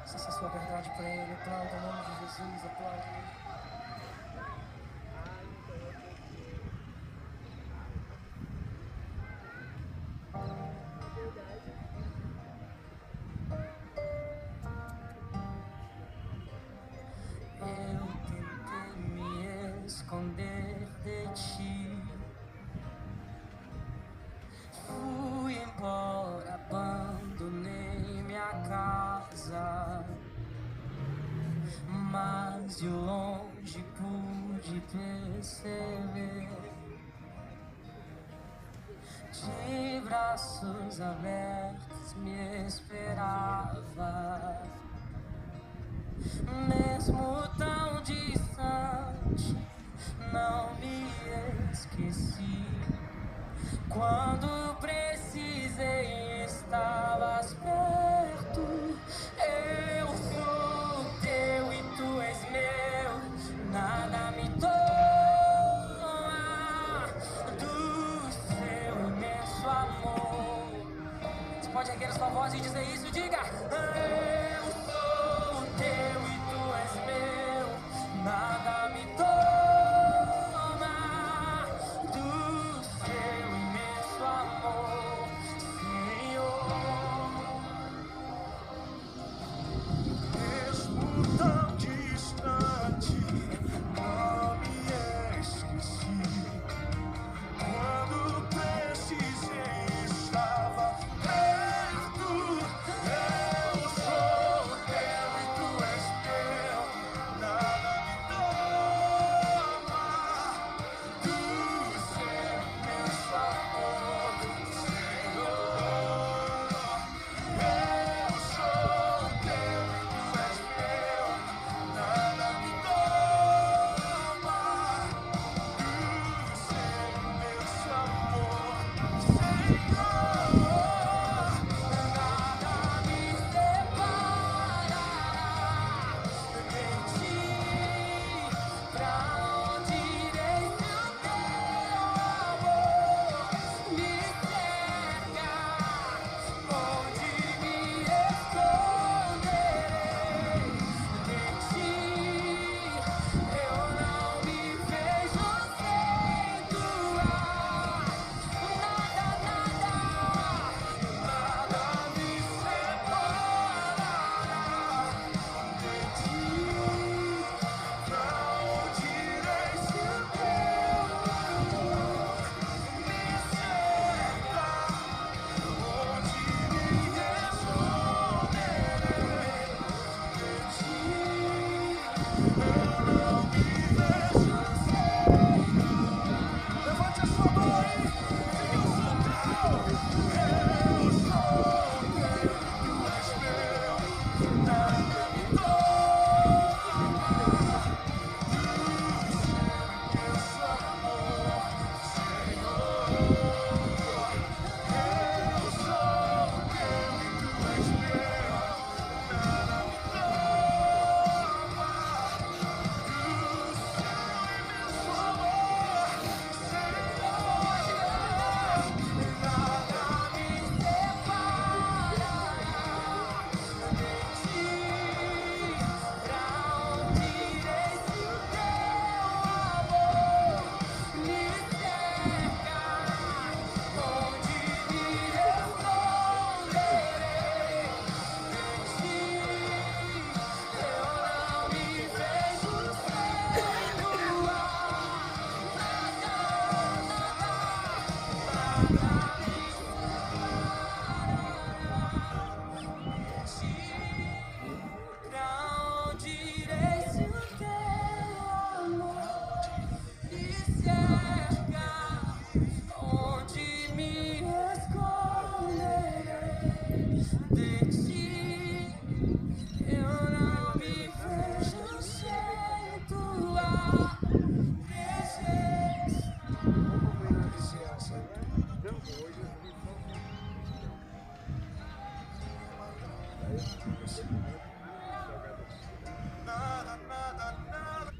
Se essa é a sua verdade pra Ele, aplauda o nome de Jesus, aplauda Ele. Eu tentei me esconder de ti, fui embora, abandonei minha casa, mas de longe pude perceber, de braços abertos me esperava. Mesmo tão distante, não me esqueci. Quando precisei, estavas perto. Eu sou teu e tu és meu. Nada me toma do seu imenso amor. Você pode erguer a sua voz e dizer isso? Diga: eu sou teu e tu és meu. Nada me toma do seu imenso amor, Senhor. Mesmo tão distante, não me esqueci. Quando precisei, estava perto. Eu sou teu e tu és meu. Nada me toma do seu imenso amor, Senhor. Eu sou teu e tu és meu. Nada me toma do seu imenso amor, Senhor. Nada me separará de ti. Pra onde irei se o teu amor me cerca? Onde me esconderei de ti? Eu não me vejo sem tua. Nada, nada me separará de ti. Pra onde irei se o teu amor me cerca? Onde me esconderei de ti? Eu não me vejo sem. Levante a sua mão aí, diga: eu sou teu. Eu sou teu e tu és meu. Nada me toma do seu imenso amor, Senhor. Eu sou teu e tu és meu. Nada me toma do seu imenso amor, Senhor. Nada me separará de ti. Pra onde irei se o teu amor me cerca? Onde me esconderei de ti? Eu não me vejo sem tua. Pra onde irei se o teu amor me cerca? Onde me esconderei de ti? Eu não me vejo sem tua presença. Nada, nada, nada.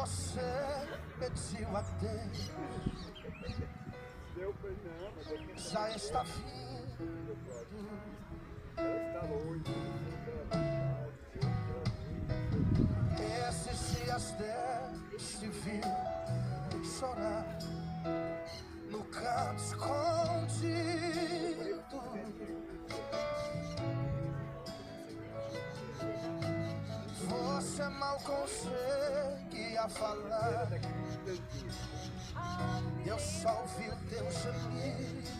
você pediu a Deus, já está vindo. Esses dias deste viu chorar no canto escondido. Você mal conseguia falar, eu só ouvi o teu gemido.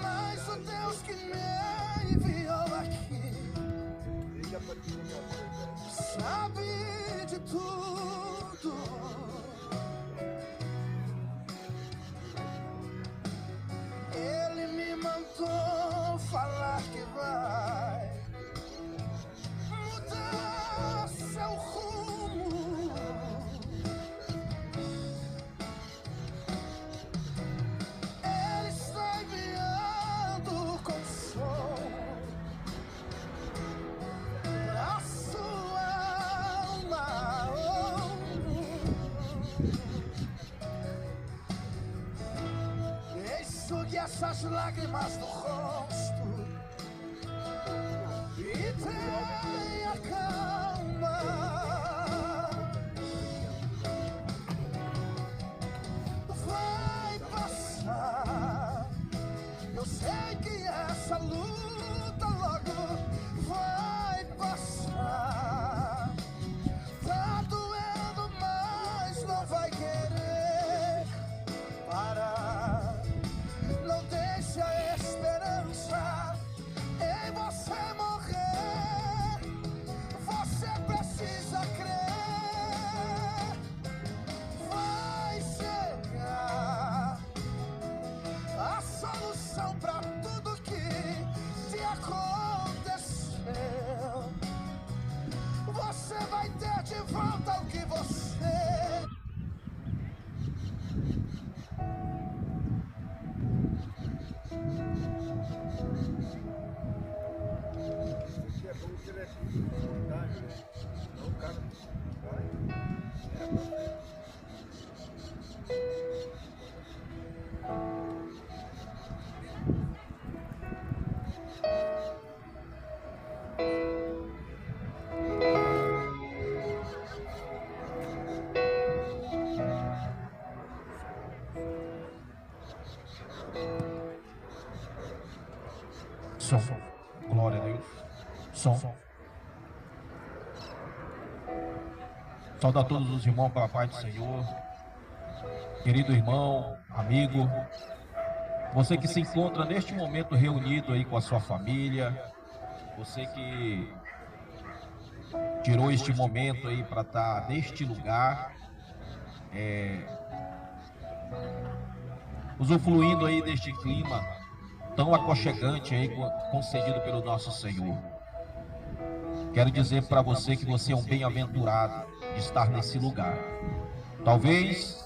Mas o Deus que me enviou aqui sabe de tudo. Ele me mandou falar que vai mudar seu rumo. Ele está enviando consolo pra sua alma. Enxugue essas lágrimas do rosto e tenha calma. Vai passar. Eu sei que essa luta logo vai passar. Tá doendo, mas não vai querer parar. Não deixe a esperança em você morrer. Você precisa crer. Vai chegar a solução pra tudo que te aconteceu. Você vai ter de volta o que você... Som. Glória a Deus. Som. Saúde a todos os irmãos pela paz do Senhor. Querido irmão, amigo, você que se encontra neste momento reunido aí com a sua família, você que tirou este momento aí para estar neste lugar, usufruindo aí deste clima tão aconchegante aí concedido pelo nosso Senhor. Quero dizer para você que você é um bem-aventurado de estar nesse lugar. Talvez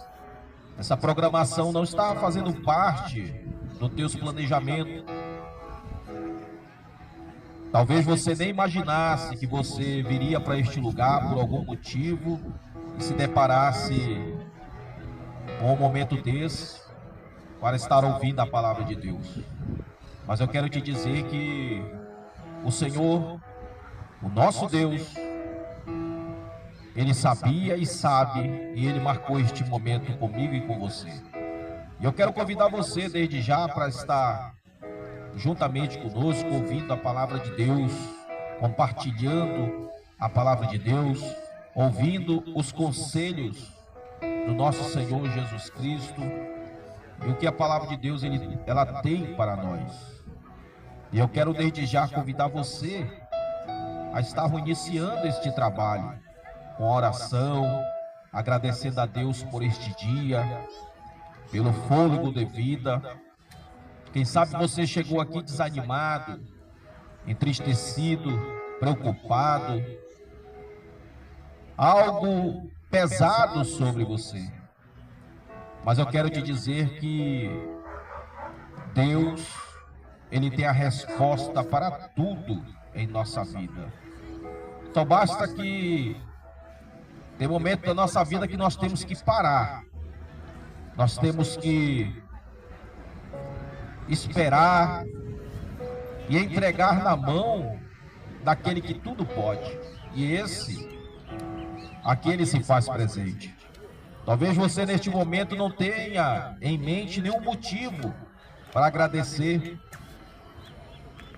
essa programação não está fazendo parte dos teus planejamentos. Talvez você nem imaginasse que você viria para este lugar por algum motivo e se deparasse com um momento desse para estar ouvindo a palavra de Deus. Mas eu quero te dizer que o Senhor, o nosso Deus, Ele sabia e sabe, e Ele marcou este momento comigo e com você. E eu quero convidar você desde já para estar juntamente conosco, ouvindo a palavra de Deus, compartilhando a palavra de Deus, ouvindo os conselhos do nosso Senhor Jesus Cristo e o que a palavra de Deus ela tem para nós. E eu quero desde já convidar você a estar iniciando este trabalho com oração, agradecendo a Deus por este dia, pelo fôlego de vida. Quem sabe você chegou aqui desanimado, entristecido, preocupado, algo pesado sobre você. Mas eu quero te dizer que Deus, Ele tem a resposta para tudo em nossa vida. Só basta que tem momento da nossa vida que nós temos que parar. Nós temos que esperar e entregar na mão daquele que tudo pode. E aquele se faz presente. Talvez você neste momento não tenha em mente nenhum motivo para agradecer.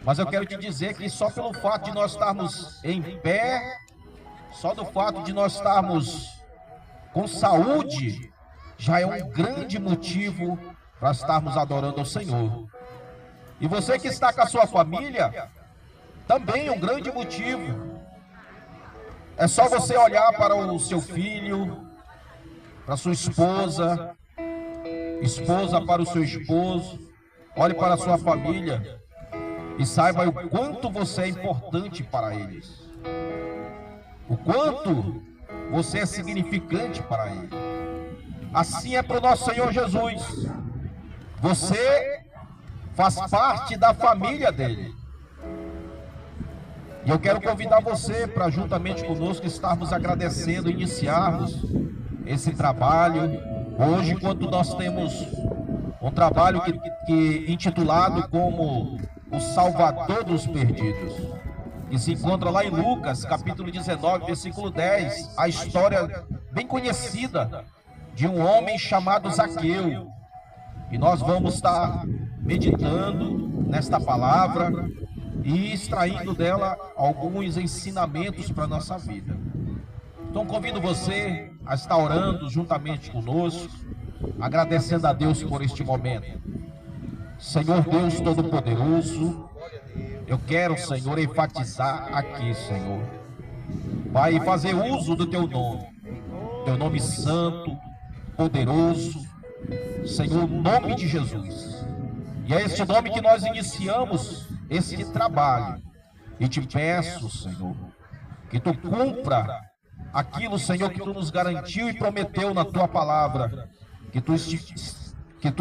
Mas eu quero te dizer que só pelo fato de nós estarmos em pé, só do fato de nós estarmos com saúde, já é um grande motivo para estarmos adorando ao Senhor. E você que está com a sua família, também é um grande motivo. É só você olhar para o seu filho, para a sua esposa, esposa para o seu esposo, olhe para a sua família e saiba o quanto você é importante para eles. O quanto você é significante para ele. Assim é para o nosso Senhor Jesus. Você faz parte da família dele. E eu quero convidar você para juntamente conosco estarmos agradecendo, iniciarmos esse trabalho. Hoje, enquanto nós temos um trabalho que intitulado como o Salvador dos Perdidos, que se encontra lá em Lucas, capítulo 19, versículo 10, a história bem conhecida de um homem chamado Zaqueu. E nós vamos estar meditando nesta palavra e extraindo dela alguns ensinamentos para a nossa vida. Então convido você a estar orando juntamente conosco, agradecendo a Deus por este momento. Senhor Deus Todo-Poderoso, eu quero, Senhor, enfatizar aqui, Senhor, Pai, fazer uso do Teu nome santo, poderoso, Senhor, nome de Jesus. E é este nome que nós iniciamos esse trabalho. E te peço, Senhor, que Tu cumpra aquilo, Senhor, que Tu nos garantiu e prometeu na Tua palavra, que Tu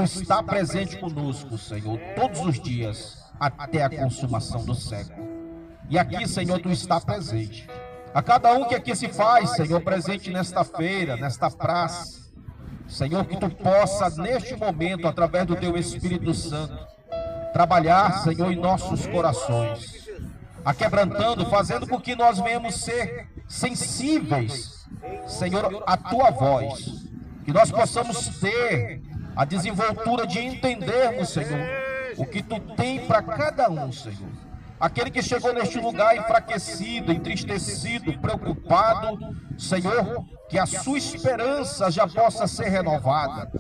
está presente conosco, Senhor, todos os dias, até a consumação do século. E aqui, Senhor, Tu está presente. A cada um que aqui se faz, Senhor, presente nesta feira, nesta praça, Senhor, que Tu possa, neste momento, através do Teu Espírito Santo, trabalhar, Senhor, em nossos corações, aquebrantando, fazendo com que nós venhamos ser sensíveis, Senhor, à Tua voz, que nós possamos ter a desenvoltura de entendermos, Senhor, o que Tu tem para cada um, Senhor. Aquele que chegou neste lugar enfraquecido, entristecido, preocupado, Senhor, que a sua esperança já possa ser renovada.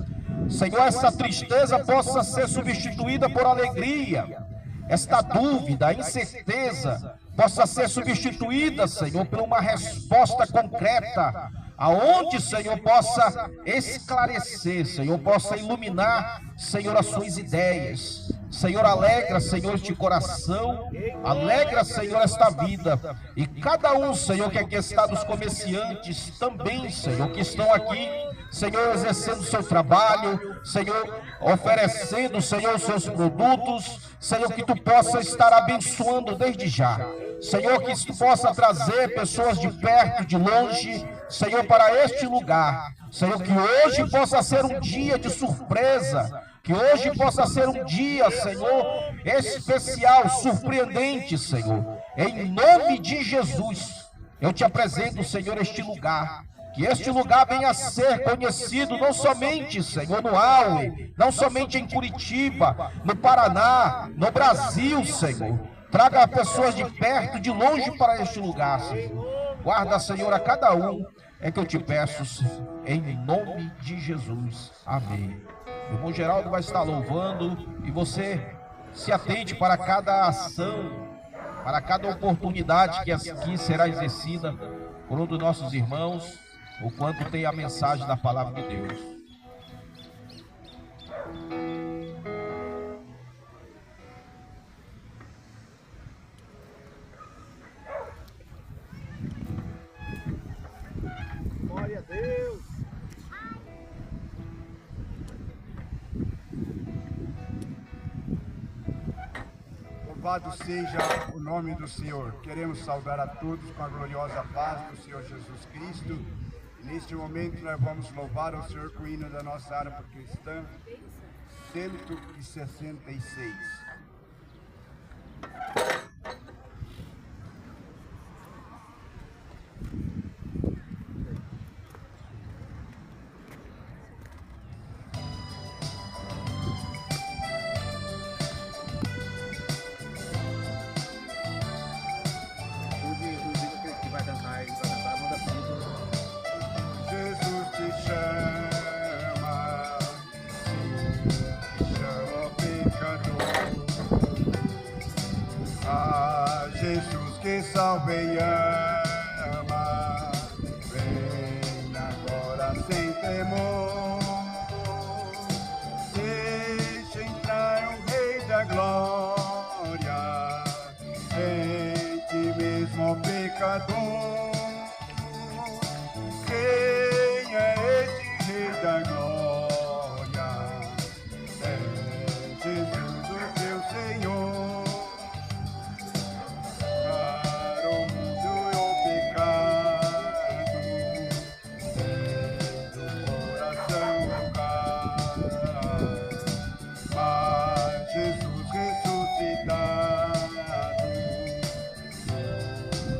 Senhor, essa tristeza possa ser substituída por alegria. Esta dúvida, incerteza, possa ser substituída, Senhor, por uma resposta concreta, aonde, Senhor, possa esclarecer, Senhor, possa iluminar, Senhor, as suas ideias. Senhor, alegra, Senhor, este coração, alegra, Senhor, esta vida, e cada um, Senhor, que aqui está dos comerciantes também, Senhor, que estão aqui, Senhor, exercendo o seu trabalho, Senhor, oferecendo, Senhor, os seus produtos, Senhor, que Tu possa estar abençoando desde já, Senhor, que Tu possa trazer pessoas de perto, de longe, Senhor, para este lugar, Senhor, que hoje possa ser um dia de surpresa, que hoje possa ser um dia, Senhor, especial, surpreendente, Senhor. Em nome de Jesus, eu Te apresento, Senhor, este lugar. Que este lugar venha a ser conhecido não somente, Senhor, no Auê, não somente em Curitiba, no Paraná, no Brasil, Senhor. Traga pessoas de perto, de longe para este lugar, Senhor. Guarda, Senhor, a cada um, é que eu Te peço, Senhor, em nome de Jesus. Amém. O irmão Geraldo vai estar louvando e você se atente para cada ação, para cada oportunidade que aqui será exercida por um dos nossos irmãos, o quanto tem a mensagem da palavra de Deus. Glória a Deus. Louvado seja o nome do Senhor. Queremos saudar a todos com a gloriosa paz do Senhor Jesus Cristo. Neste momento nós vamos louvar ao Senhor com o hino da nossa harpa cristã, 166. Jesus te chama, pecador. Ah, Jesus que salva e ama, vem agora sem temor. Deixa entrar o Rei da Glória, em ti mesmo, pecador. Quem é este Rei da Glória? É Jesus, o teu Senhor. Para o mundo e o pecado, do coração lugar. Mas Jesus ressuscitado,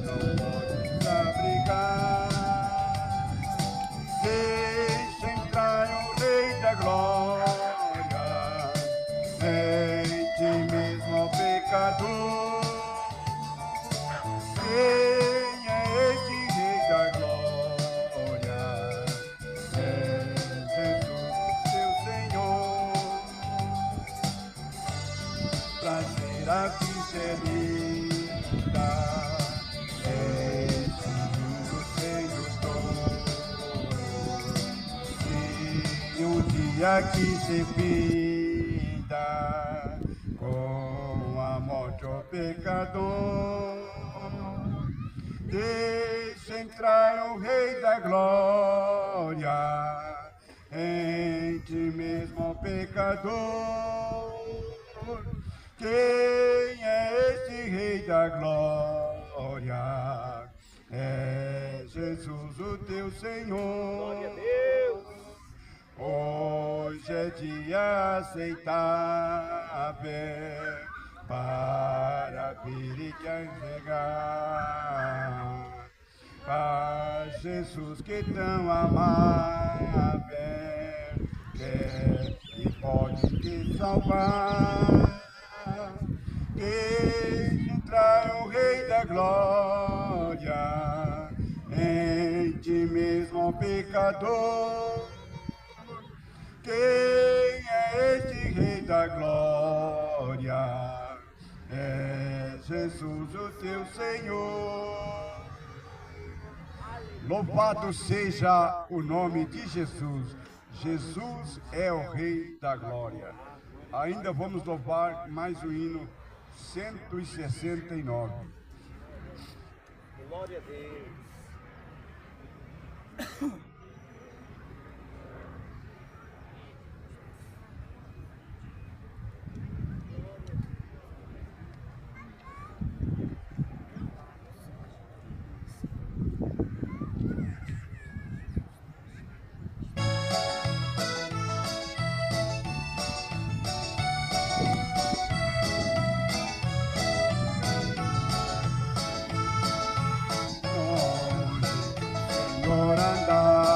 não podes abrigar. Deixa entrar o Rei da Glória, em ti mesmo, pecador. Quem é este Rei da Glória? É Jesus, teu Senhor. Prazer a fidelidade, esse mundo sedutor. E um dia que se finda com a morte ao pecador. Deixa entrar o Rei da Glória, em ti mesmo, pecador. Quem é este Rei da Glória? É Jesus, o teu Senhor. Glória a Deus. Hoje é dia aceitável para vir e te entregar. A Jesus que tão amável quer e pode te salvar. Deixa entrar o Rei da Glória, em ti mesmo, pecador. Quem é este Rei da Glória? É Jesus, o teu Senhor. Louvado seja o nome de Jesus. Jesus é o Rei da Glória. Ainda vamos louvar mais o hino 169. Glória a Deus. Senhor, andar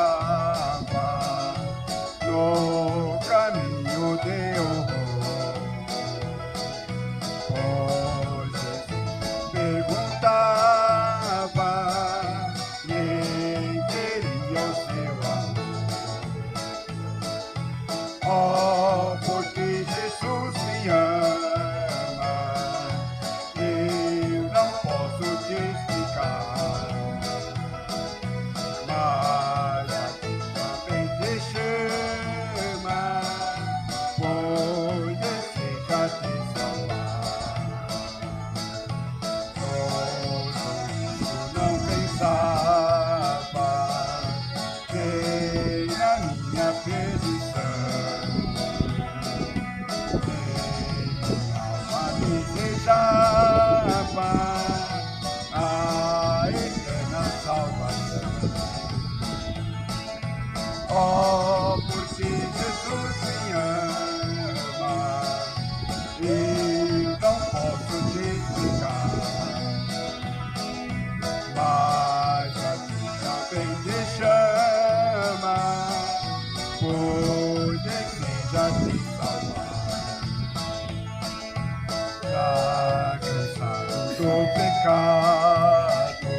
já cansado do pecado,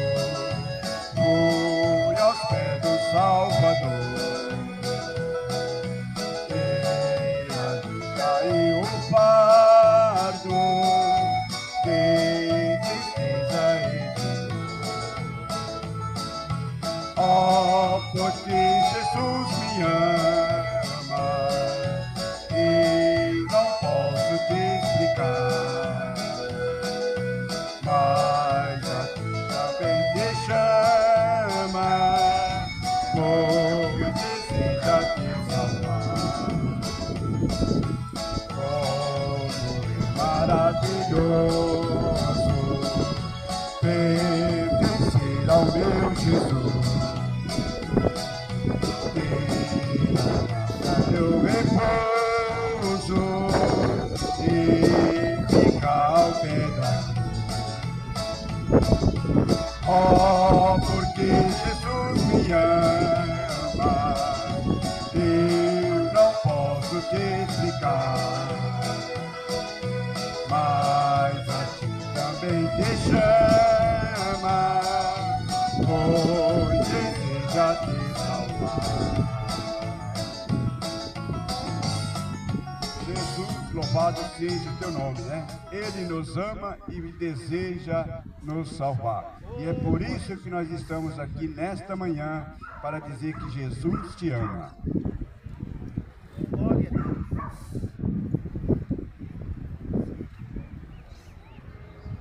fui aos pés do Salvador. E ali caiu o fardo, de tristeza e de dor. Oh, porque Jesus me ama e não posso te explicar, mas a ti também te chama, pois deseja te salvar. Como é maravilhoso pertencer ao meu Jesus. Eu repouso e fica ao pé da cruz. Oh, porque Jesus me ama, eu não posso te explicar, mas a ti também te chama, pois deseja te salvar. Louvado seja o teu nome, né? Ele nos ama e deseja nos salvar. E é por isso que nós estamos aqui nesta manhã, para dizer que Jesus te ama.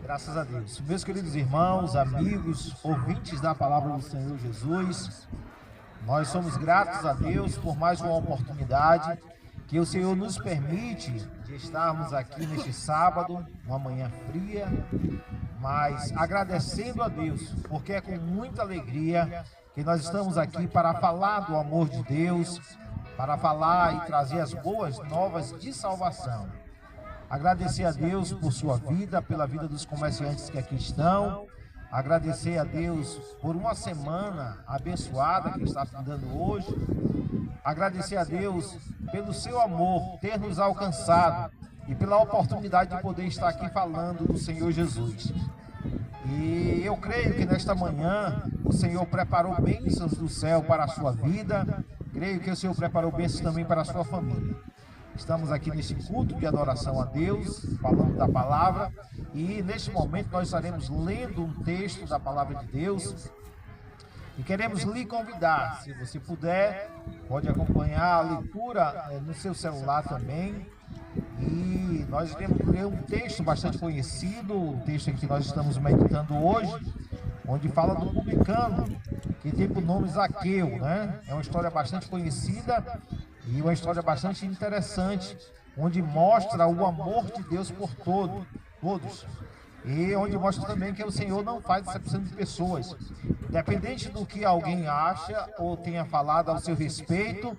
Graças a Deus. Meus queridos irmãos, amigos, ouvintes da palavra do Senhor Jesus, nós somos gratos a Deus por mais uma oportunidade que o Senhor nos permite de estarmos aqui neste sábado, uma manhã fria, mas agradecendo a Deus, porque é com muita alegria que nós estamos aqui para falar do amor de Deus, para falar e trazer as boas novas de salvação. Agradecer a Deus por sua vida, pela vida dos comerciantes que aqui estão, agradecer a Deus por uma semana abençoada que está dando hoje, agradecer a Deus pelo seu amor ter nos alcançado e pela oportunidade de poder estar aqui falando do Senhor Jesus. E eu creio que nesta manhã o Senhor preparou bênçãos do céu para a sua vida, creio que o Senhor preparou bênçãos também para a sua família. Estamos aqui neste culto de adoração a Deus, falando da palavra, e neste momento nós estaremos lendo um texto da palavra de Deus. E queremos lhe convidar, se você puder, pode acompanhar a leitura no seu celular também. E nós iremos ler um texto bastante conhecido, um texto em que nós estamos meditando hoje, onde fala do publicano, que tem por nome Zaqueu, né? É uma história bastante conhecida e uma história bastante interessante, onde mostra o amor de Deus por todos. E onde mostra também que o Senhor não faz exceção de pessoas. Independente do que alguém acha ou tenha falado ao seu respeito,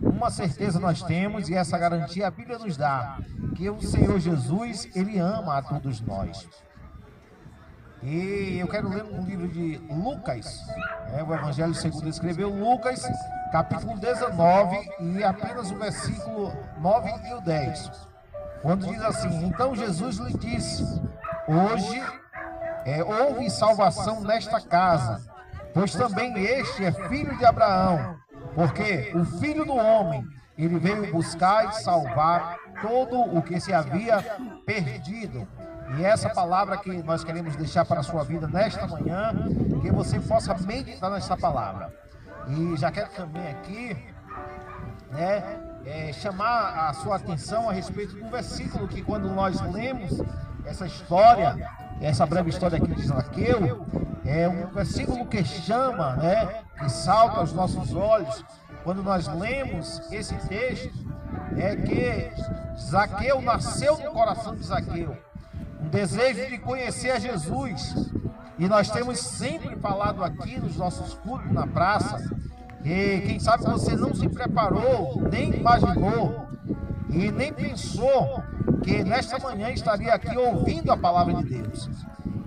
uma certeza nós temos, e essa garantia a Bíblia nos dá, que o Senhor Jesus, Ele ama a todos nós. E eu quero ler um livro de Lucas, o Evangelho segundo escreveu Lucas, capítulo 19, e apenas o versículo 9 e o 10. Quando diz assim: então Jesus lhe disse: hoje houve salvação nesta casa, pois também este é filho de Abraão, porque o Filho do Homem, ele veio buscar e salvar todo o que se havia perdido. E essa palavra que nós queremos deixar para a sua vida nesta manhã, que você possa meditar nesta palavra. E já quero também aqui, chamar a sua atenção a respeito do versículo que, quando nós lemos essa história, essa breve história aqui de Zaqueu, é um versículo que chama, que salta aos nossos olhos, quando nós lemos esse texto, é que Zaqueu nasceu no coração de Zaqueu, um desejo de conhecer a Jesus. E nós temos sempre falado aqui nos nossos cultos na praça, e quem sabe você não se preparou, nem imaginou e nem pensou que nesta manhã estaria aqui ouvindo a palavra de Deus.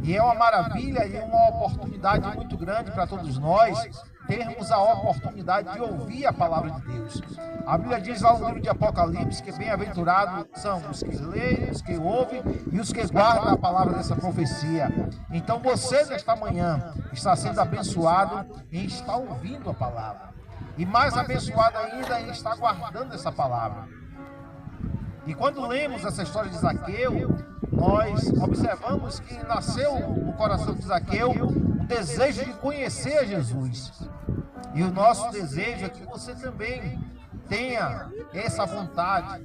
E é uma maravilha e uma oportunidade muito grande para todos nós termos a oportunidade de ouvir a palavra de Deus. A Bíblia diz lá no livro de Apocalipse que bem-aventurados são os que leem, os que ouvem e os que guardam a palavra dessa profecia. Então você, nesta manhã, está sendo abençoado em estar ouvindo a palavra. E mais abençoado ainda em estar guardando essa palavra. E quando lemos essa história de Zaqueu, nós observamos que nasceu no coração de Zaqueu o desejo de conhecer Jesus. E o nosso desejo é que você também tenha essa vontade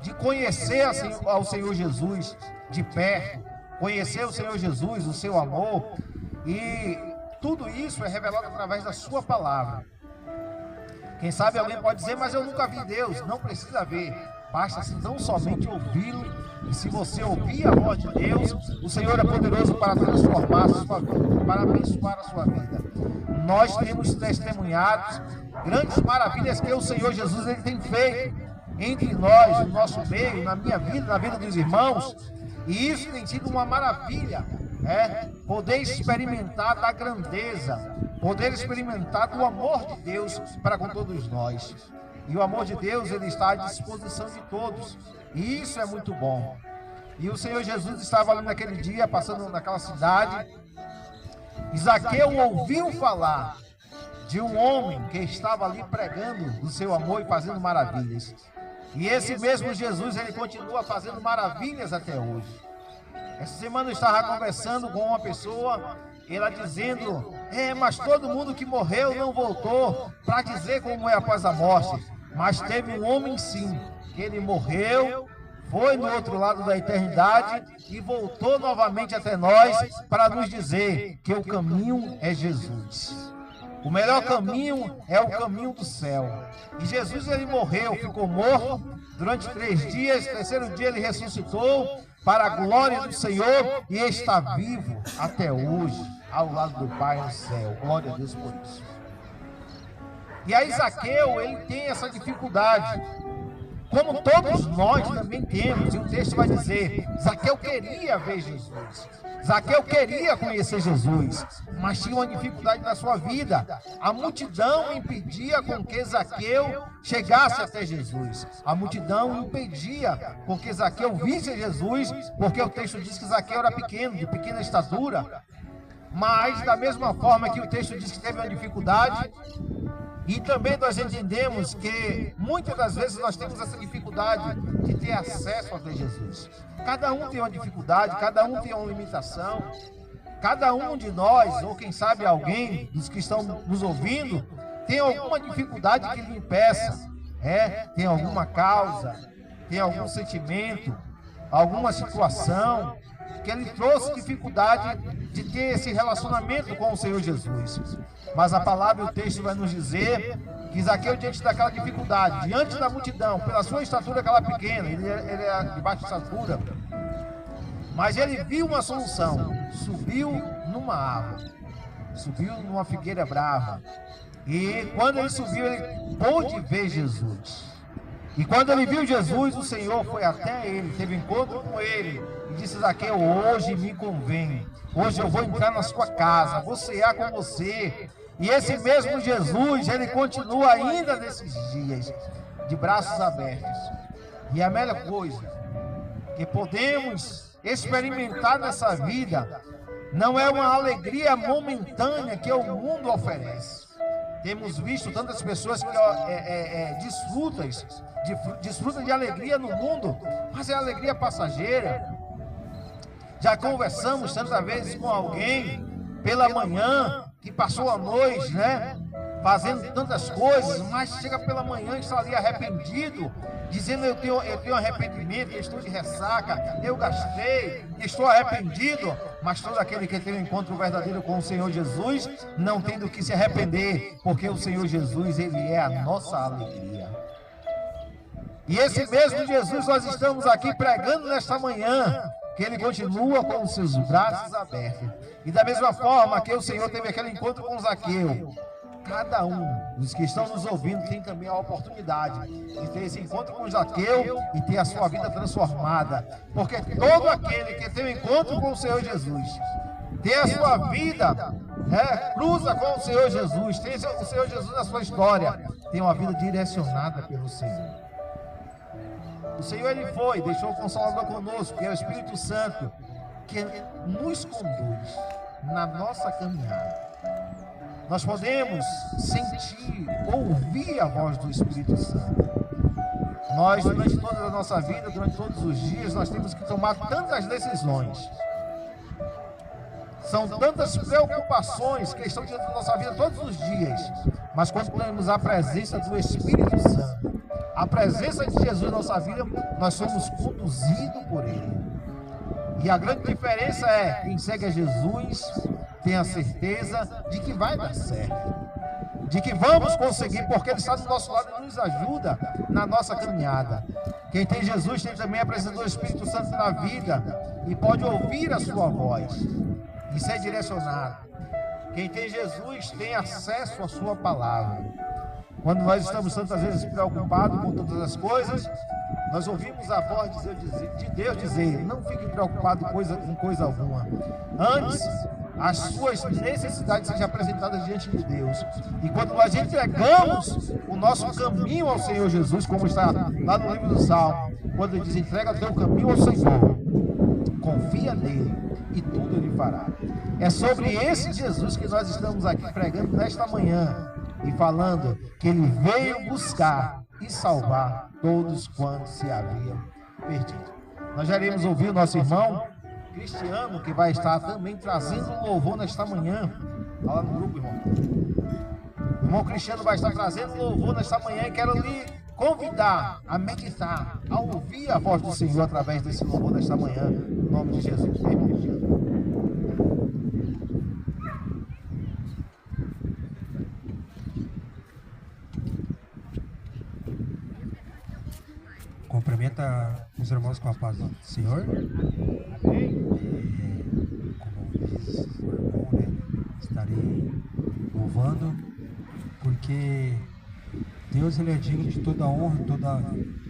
de conhecer ao Senhor Jesus de perto, conhecer o Senhor Jesus, o seu amor. E tudo isso é revelado através da sua palavra. Quem sabe alguém pode dizer, mas eu nunca vi Deus. Não precisa ver. Basta tão somente ouvi-lo, e se você ouvir a voz de Deus, o Senhor é poderoso para transformar a sua vida, para abençoar a sua vida. Nós temos testemunhado grandes maravilhas que o Senhor Jesus ele tem feito entre nós, no nosso meio, na minha vida, na vida dos irmãos, e isso tem sido uma maravilha, poder experimentar da grandeza, poder experimentar do amor de Deus para com todos nós. E o amor de Deus, ele está à disposição de todos. E isso é muito bom. E o Senhor Jesus estava ali naquele dia, passando naquela cidade. E Zaqueu ouviu falar de um homem que estava ali pregando do seu amor e fazendo maravilhas. E esse mesmo Jesus, ele continua fazendo maravilhas até hoje. Essa semana eu estava conversando com uma pessoa, ela dizendo, mas todo mundo que morreu não voltou para dizer como é após a morte. Mas teve um homem sim, que ele morreu, foi no outro lado da eternidade e voltou novamente até nós para nos dizer que o caminho é Jesus. O melhor caminho é o caminho do céu. E Jesus ele morreu, ficou morto durante 3 dias, no terceiro dia ele ressuscitou para a glória do Senhor e está vivo até hoje, ao lado do Pai no céu. Glória a Deus por isso. E aí Zaqueu, ele tem essa dificuldade, como todos nós também temos, e o texto vai dizer, Zaqueu queria ver Jesus, Zaqueu queria conhecer Jesus, mas tinha uma dificuldade na sua vida. A multidão impedia com que Zaqueu chegasse até Jesus, a multidão impedia com que Zaqueu visse Jesus, porque o texto diz que Zaqueu era pequeno, de pequena estatura, mas da mesma forma que o texto diz que teve uma dificuldade. E também nós entendemos que muitas das vezes nós temos essa dificuldade de ter acesso a ver Jesus. Cada um tem uma dificuldade, cada um tem uma limitação. Cada um de nós, ou quem sabe alguém dos que estão nos ouvindo, tem alguma dificuldade que lhe impeça. Tem alguma causa, tem algum sentimento, alguma situação que ele trouxe dificuldade de ter esse relacionamento com o Senhor Jesus. Mas a palavra e o texto vai nos dizer que Zaqueu, diante daquela dificuldade, diante da multidão, pela sua estatura aquela pequena, ele é de baixa estatura, mas ele viu uma solução, subiu numa árvore, subiu numa figueira brava, e quando ele subiu, ele pôde ver Jesus. E quando ele viu Jesus, o Senhor foi até ele, teve encontro com ele, e disse: Zaqueu, hoje me convém, hoje eu vou entrar na sua casa, vou cear com você. E esse mesmo Jesus, ele continua ainda nesses dias, de braços abertos. E a melhor coisa que podemos experimentar nessa vida, não é uma alegria momentânea que o mundo oferece. Temos visto tantas pessoas que desfrutam de alegria no mundo, mas é alegria passageira. Já conversamos tantas vezes com alguém pela manhã, que passou a noite, fazendo tantas coisas, mas chega pela manhã e está ali arrependido, dizendo: eu tenho arrependimento, eu estou de ressaca, eu gastei, estou arrependido. Mas todo aquele que tem um encontro verdadeiro com o Senhor Jesus não tem do que se arrepender, porque o Senhor Jesus, ele é a nossa alegria. E esse mesmo Jesus nós estamos aqui pregando nesta manhã, que ele continua com os seus braços abertos. E da mesma forma que o Senhor teve aquele encontro com Zaqueu, cada um dos que estão nos ouvindo tem também a oportunidade de ter esse encontro com Zaqueu e ter a sua vida transformada. Porque todo aquele que tem um encontro com o Senhor Jesus, ter a sua vida cruza com o Senhor Jesus, tem o Senhor Jesus na sua história, tem uma vida direcionada pelo Senhor. O Senhor, Ele foi, deixou o Consolador conosco, que é o Espírito Santo, que nos conduz na nossa caminhada. Nós podemos sentir, ouvir a voz do Espírito Santo. Nós, durante toda a nossa vida, durante todos os dias, nós temos que tomar tantas decisões. São tantas preocupações que estão diante da nossa vida todos os dias. Mas quando temos a presença do Espírito Santo, a presença de Jesus na nossa vida, nós somos conduzidos por Ele. E a grande diferença é, quem segue a Jesus tem a certeza de que vai dar certo, de que vamos conseguir, porque Ele está do nosso lado e nos ajuda na nossa caminhada. Quem tem Jesus tem também a presença do Espírito Santo na vida e pode ouvir a sua voz e ser direcionado. Quem tem Jesus tem acesso à sua palavra. Quando nós estamos tantas vezes preocupados com todas as coisas, nós ouvimos a voz de Deus dizer: não fique preocupado com coisa alguma. Antes, as suas necessidades sejam apresentadas diante de Deus. E quando nós entregamos o nosso caminho ao Senhor Jesus, como está lá no livro do Salmo, quando ele diz: entrega o teu caminho ao Senhor, confia nele e tudo ele fará. É sobre esse Jesus que nós estamos aqui pregando nesta manhã e falando que ele veio buscar e salvar todos quantos se haviam perdido. Nós já iremos ouvir o nosso irmão Cristiano, que vai estar também trazendo um louvor nesta manhã. Fala no grupo, irmão. O irmão Cristiano vai estar trazendo louvor nesta manhã e quero lhe convidar a meditar, a ouvir a voz do Senhor através desse louvor nesta manhã, em nome de Jesus. Irmão Cristiano. Cumprimenta os irmãos com a paz do Senhor. Amém. Como diz o irmão, né? Estarei louvando, porque Deus, Ele é digno de toda honra, toda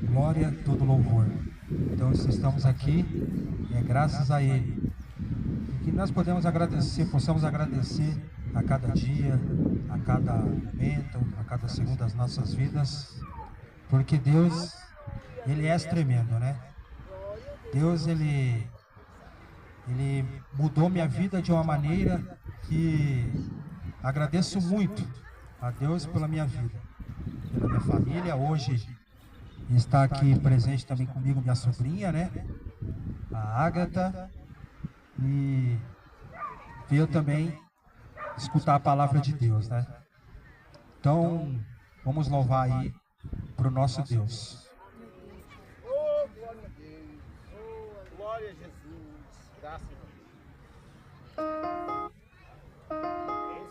glória, todo louvor. Então, se estamos aqui, é graças a Ele. E que nós possamos agradecer a cada dia, a cada momento, a cada segundo das nossas vidas, porque Deus, Ele é tremendo, né? Deus, Ele mudou minha vida de uma maneira que agradeço muito a Deus pela minha vida, pela minha família. Hoje está aqui presente também comigo minha sobrinha, né? A Ágata. E veio também escutar a palavra de Deus, né? Então, vamos louvar aí para o nosso Deus. Glória a Deus, glória a Jesus, graças a Deus. Glória a Deus.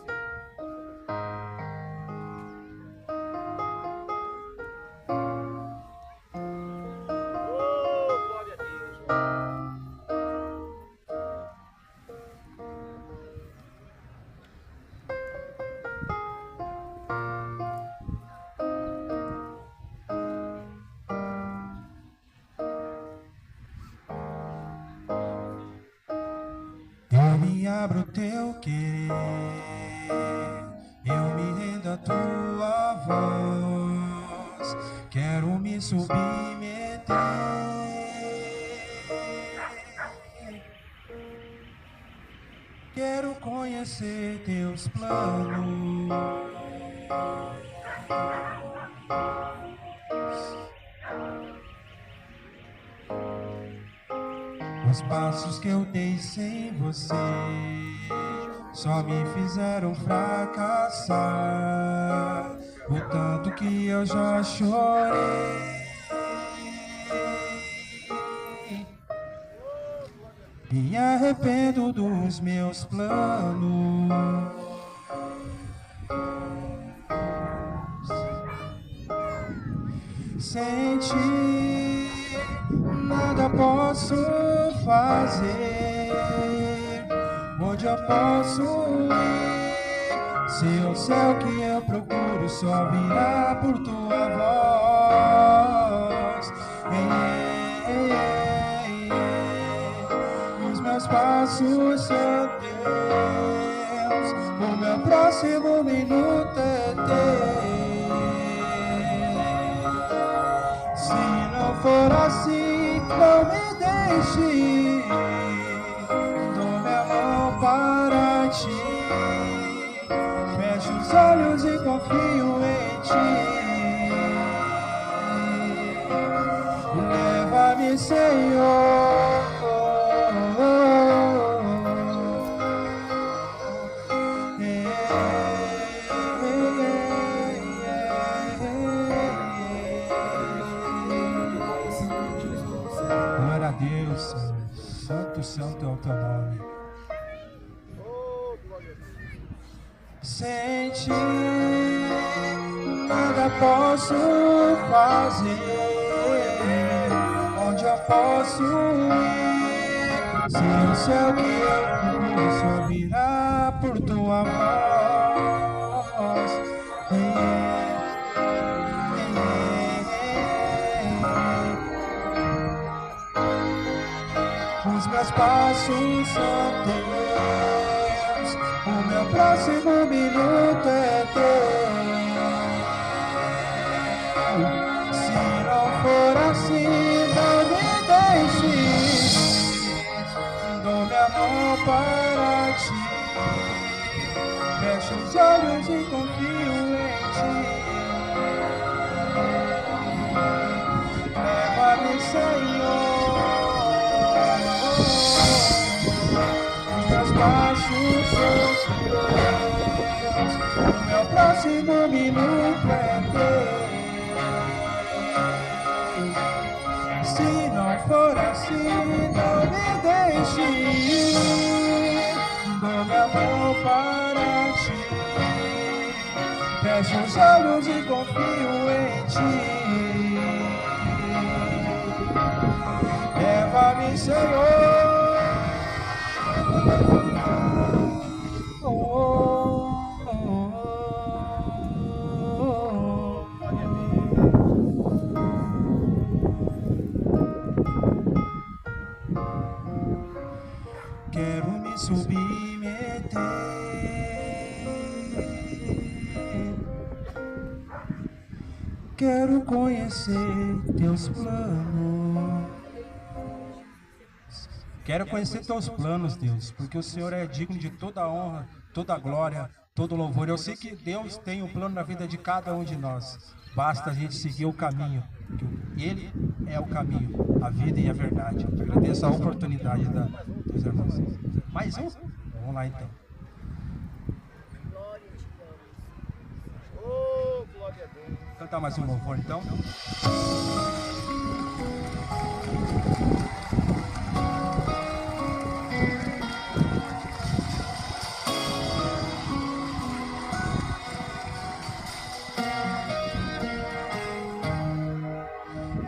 Abro teu querer, eu me rendo à tua voz, quero me submeter, quero conhecer teus planos, os passos que eu dei sem você só me fizeram fracassar, o tanto que eu já chorei. Me arrependo dos meus planos, sem ti nada posso fazer. Onde eu posso ir? Se o céu que eu procuro só virá por tua voz. Os meus passos são teus. o meu próximo minuto é teu. Se não for assim, não me deixe, dou minha mão para ti, fecho os olhos e confio em ti. Leva-me, Senhor, glória a Deus, Senhor. Santo, santo é o teu nome. Sem ti nada posso fazer. Onde eu posso ir? Se o céu que eu conheço virá por tua voz. Os meus passos são teus, o meu próximo minuto é teu. Se não for assim, não me deixe, dou minha mão para ti, fecho os olhos e confio em ti. Leva-me, Senhor, os meus passos são teus, o meu próximo minuto é teu. Se não for assim, não me deixe ir, dou minha mão para ti, fecho os olhos e confio em ti. Leva-me, Senhor. Quero me submeter, quero conhecer teus planos. Quero conhecer teus planos, Deus, porque o Senhor é digno de toda a honra, toda a glória, todo o louvor. Eu sei que Deus tem um plano na vida de cada um de nós. Basta a gente seguir o caminho, que Ele é o caminho, a vida e a verdade. Eu agradeço a oportunidade dos irmãos. Mais um? Vamos lá então. Glória te damos. Oh, glória a Deus. Cantar mais um louvor então.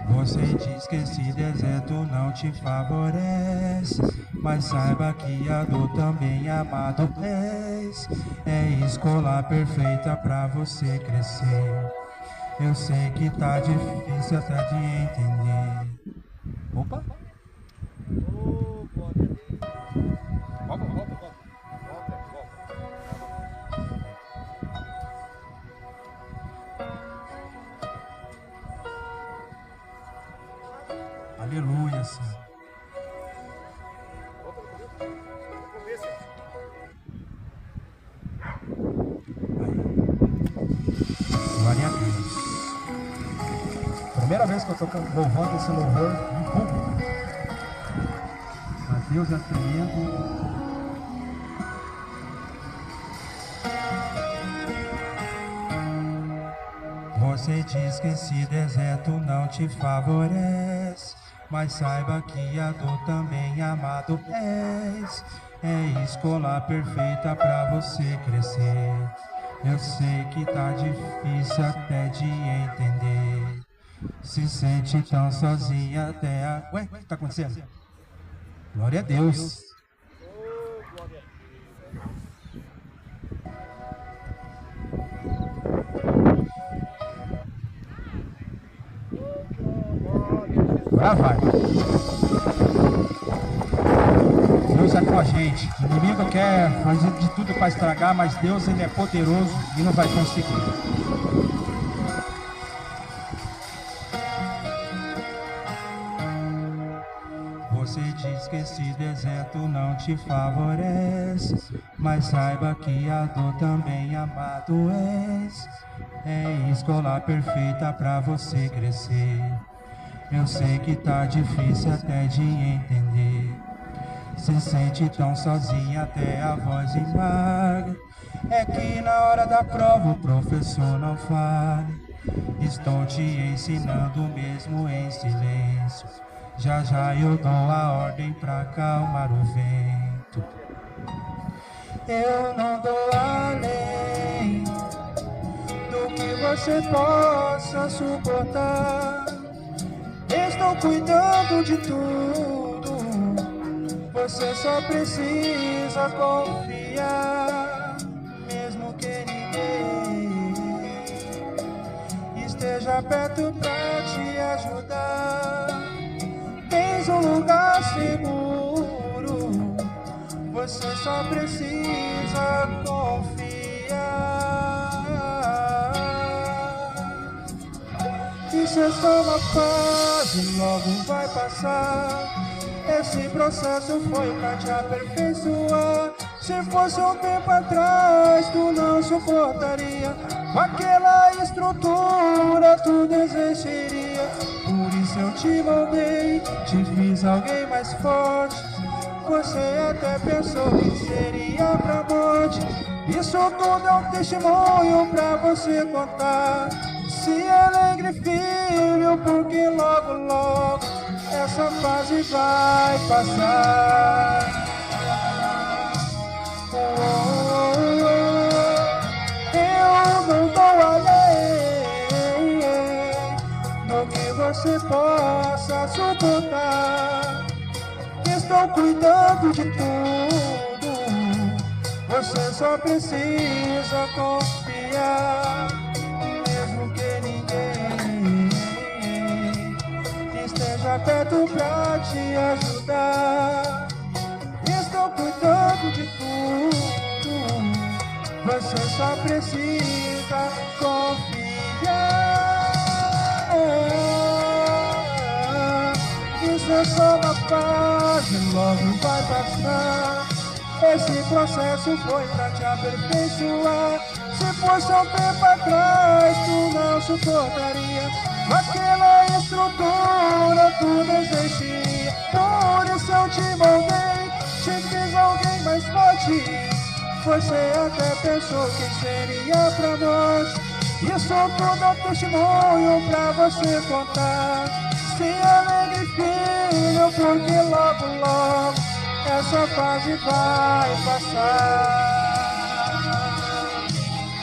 Você diz que esse deserto não te favorece, mas saiba que a dor também amado és. É escola perfeita pra você crescer. Eu sei que tá difícil até de entender. Opa! Oh, glória a Deus. Volta. Aleluia, Senhor. Glória a Deus. Primeira vez que eu estou louvando esse louvor em público. Mas Deus é tremendo. Você diz que esse deserto não te favorece, mas saiba que a dor também amado és. É escola perfeita pra você crescer. Eu sei que tá difícil até de entender. Se sente tão sozinha até a... Ué, o que tá acontecendo? Glória a Deus. Agora vai. Deus é com a gente. O inimigo quer fazer de tudo para estragar, mas Deus, ele é poderoso e não vai conseguir. Você diz que esse deserto não te favorece, mas saiba que a dor também amadurece. É escola perfeita pra você crescer. Eu sei que tá difícil até de entender. Se sente tão sozinha até a voz embarga. É que na hora da prova o professor não fala. Estou te ensinando mesmo em silêncio. Já já eu dou a ordem pra acalmar o vento. Eu não dou além do que você possa suportar. Estou cuidando de tudo. Você só precisa confiar. Mesmo que ninguém esteja perto pra te ajudar. Tens um lugar seguro, você só precisa confiar. Isso é só uma fase, logo vai passar. Esse processo foi pra te aperfeiçoar. Se fosse um tempo atrás, tu não suportaria. Com aquela estrutura, tu desistiria. Por isso eu te moldei, te fiz alguém mais forte. Você até pensou que seria pra morte. Isso tudo é um testemunho pra você contar. Se alegre, filho, porque logo, logo essa fase vai passar. Eu não dou além do que você possa suportar. Estou cuidando de tudo. Você só precisa confiar. Mesmo que ninguém esteja perto pra te ajudar. Estou cuidando de tudo. Você só precisa confiar. Isso é só uma fase, logo vai passar. Esse processo foi pra te aperfeiçoar. Se fosse um tempo atrás, tu não suportaria. Com aquela estrutura, tu desistiria. Por isso eu te moldei, te fiz alguém mais forte. Você até pensou que seria pra morte. Isso tudo é testemunho pra você contar. Se alegre, filho, porque logo, logo essa fase vai passar.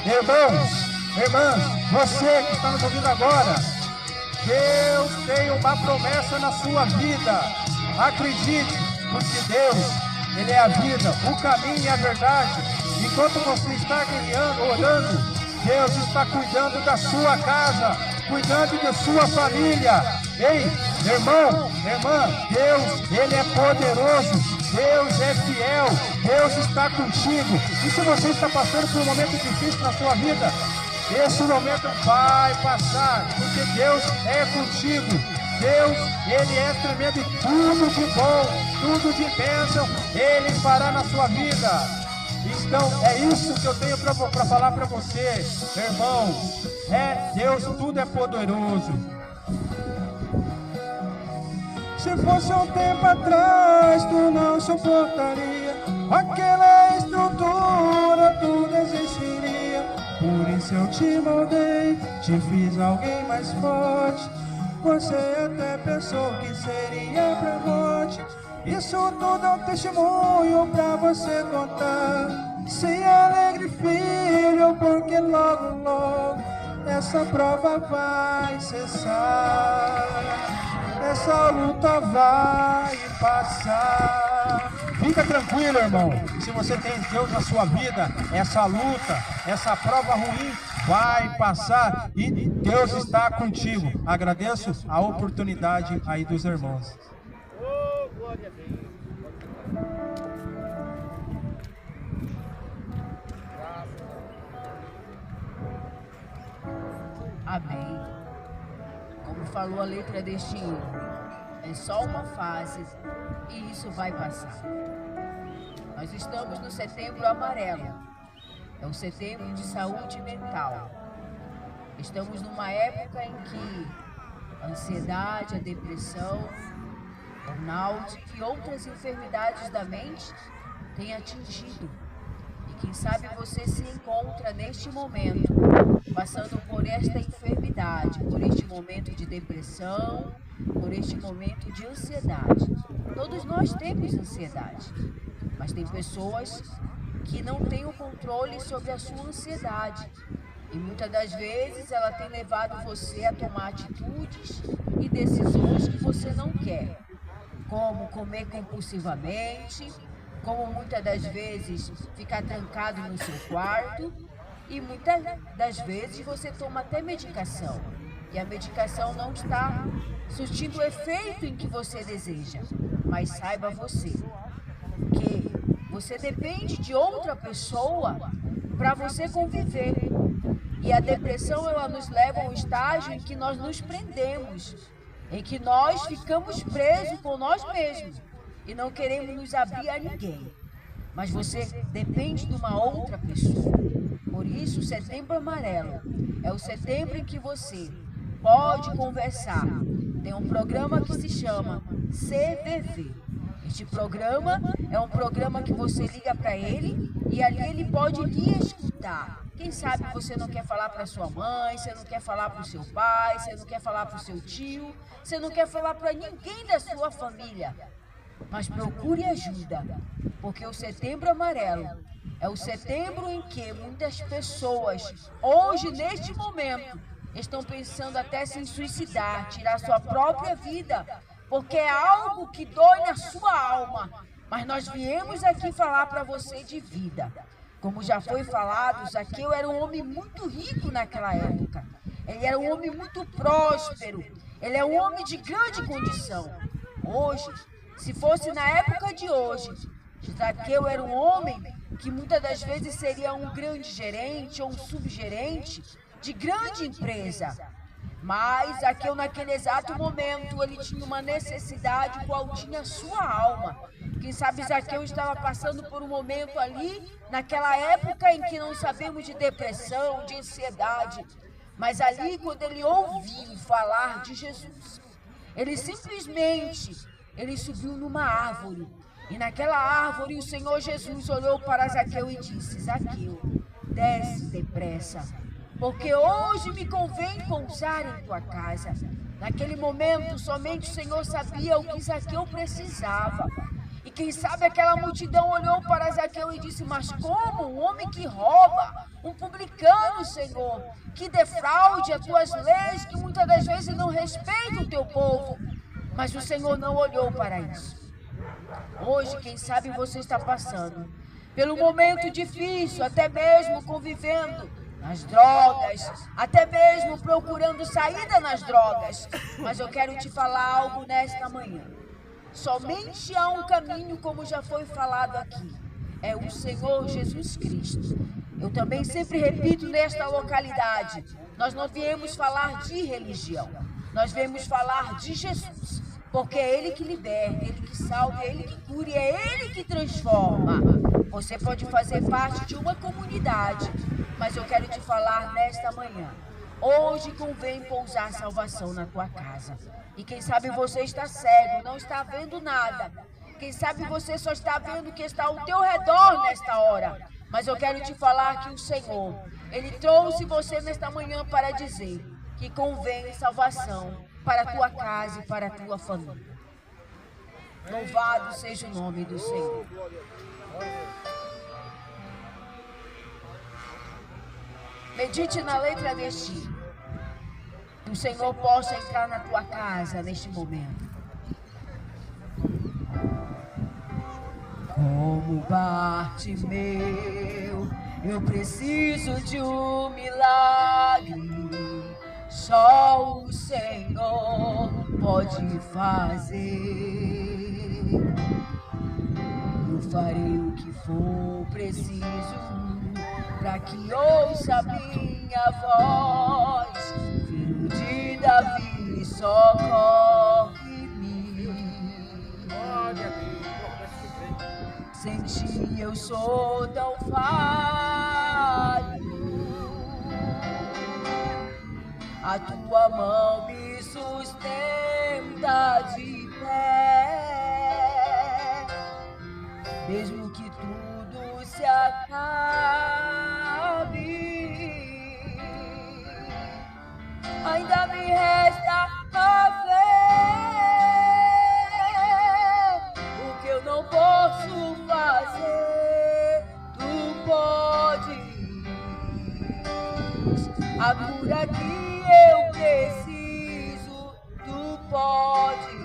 Irmãos, irmãs, você que está nos ouvindo agora, Deus tem uma promessa na sua vida. Acredite, porque Deus, Ele é a vida, o caminho e a verdade. Enquanto você está guerreando, orando, Deus está cuidando da sua casa, cuidando da sua família. Ei, irmão, irmã, Deus, Ele é poderoso. Deus é fiel, Deus está contigo. E se você está passando por um momento difícil na sua vida, esse momento vai passar, porque Deus é contigo. Deus, Ele é tremendo e tudo de bom, tudo de bênção, Ele fará na sua vida. Então, é isso que eu tenho para falar para você, irmão. Deus, tudo é poderoso. Se fosse um tempo atrás, tu não suportaria. Aquela estrutura, tu desistiria. Por isso eu te moldei, te fiz alguém mais forte. Você até pensou que seria pra morte. Isso tudo é um testemunho pra você contar. Se alegre, filho, porque logo, logo essa prova vai cessar. Essa luta vai passar. Fica tranquilo, irmão. Se você tem Deus na sua vida, essa luta, essa prova ruim vai passar e Deus está contigo. Agradeço a oportunidade aí dos irmãos. Oh, glória a Deus. falou a letra deste hino. É só uma fase e isso vai passar. Nós estamos no Setembro Amarelo. É o setembro de saúde mental. Estamos numa época em que a ansiedade, a depressão, o burnout e outras enfermidades da mente têm atingido. E quem sabe você se encontra neste momento, passando por esta enfermidade, por este momento de depressão, por este momento de ansiedade. Todos nós temos ansiedade, mas tem pessoas que não têm o controle sobre a sua ansiedade. E muitas das vezes ela tem levado você a tomar atitudes e decisões que você não quer, como comer compulsivamente, como muitas das vezes ficar trancado no seu quarto, e muitas das vezes você toma até medicação, e a medicação não está surtindo o efeito em que você deseja. Mas saiba você que você depende de outra pessoa para você conviver. E a depressão, ela nos leva a um estágio em que nós nos prendemos, em que nós ficamos presos com nós mesmos e não queremos nos abrir a ninguém. Mas você depende de uma outra pessoa. Por isso, o Setembro Amarelo é o setembro em que você pode conversar. Tem um programa que se chama CVV. Este programa é um programa que você liga para ele e ali ele pode lhe escutar. Quem sabe você não quer falar para sua mãe, você não quer falar para o seu pai, você não quer falar para o seu tio, você não quer falar para ninguém da sua família. Mas procure ajuda, porque o Setembro Amarelo é o setembro em que muitas pessoas, hoje, neste momento, estão pensando até se suicidar, tirar sua própria vida, porque é algo que dói na sua alma. Mas nós viemos aqui falar para você de vida. Como já foi falado, Zaqueu era um homem muito rico naquela época. Ele era um homem muito próspero. Ele é um homem de grande condição. Hoje, se fosse na época de hoje, Zaqueu era um homem que muitas das vezes seria um grande gerente ou um subgerente de grande empresa. Mas Zaqueu, naquele exato momento, ele tinha uma necessidade qual tinha a sua alma. Quem sabe Zaqueu estava passando por um momento ali, naquela época em que não sabemos de depressão, de ansiedade. Mas ali, quando ele ouviu falar de Jesus, ele simplesmente, ele subiu numa árvore. E naquela árvore o Senhor Jesus olhou para Zaqueu e disse: Zaqueu, desce depressa, porque hoje me convém pousar em tua casa. Naquele momento, somente o Senhor sabia o que Zaqueu precisava. E quem sabe aquela multidão olhou para Zaqueu e disse: mas como um homem que rouba, um publicano, Senhor, que defraude as tuas leis, que muitas das vezes não respeita o teu povo. Mas o Senhor não olhou para isso. Hoje, quem sabe você está passando pelo momento difícil, até mesmo convivendo nas drogas, até mesmo procurando saída nas drogas. Mas eu quero te falar algo nesta manhã. Somente há um caminho, como já foi falado aqui, é o Senhor Jesus Cristo. Eu também sempre repito nesta localidade, nós não viemos falar de religião, nós viemos falar de Jesus, porque é Ele que liberta, Ele que salva, é Ele que cura, é Ele que transforma. Você pode fazer parte de uma comunidade, mas eu quero te falar nesta manhã, hoje convém pousar salvação na tua casa. E quem sabe você está cego, não está vendo nada. Quem sabe você só está vendo o que está ao teu redor nesta hora. Mas eu quero te falar que o Senhor, Ele trouxe você nesta manhã para dizer que convém salvação para a tua casa e para a tua família. Louvado seja o nome do Senhor. Medite na letra deste hino. Que o Senhor possa entrar na tua casa neste momento. Como Bartimeu, eu preciso de um milagre. Só o Senhor pode fazer. Eu farei o que for preciso para que ouça minha voz. De Davi Ele socorre-me. Glória a Deus. Sem ti eu sou tão falho. A tua mão me sustenta de pé. Mesmo que tudo se acabe, ainda me resta a fé. O que eu não posso fazer, tu podes. A cura que eu preciso, tu podes.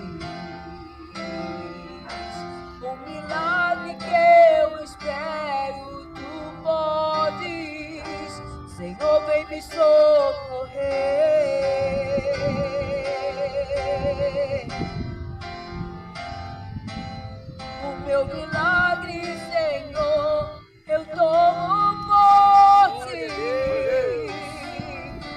O milagre que eu espero, tu podes. Senhor, vem me socorrer. O meu milagre, Senhor, eu tomo posse.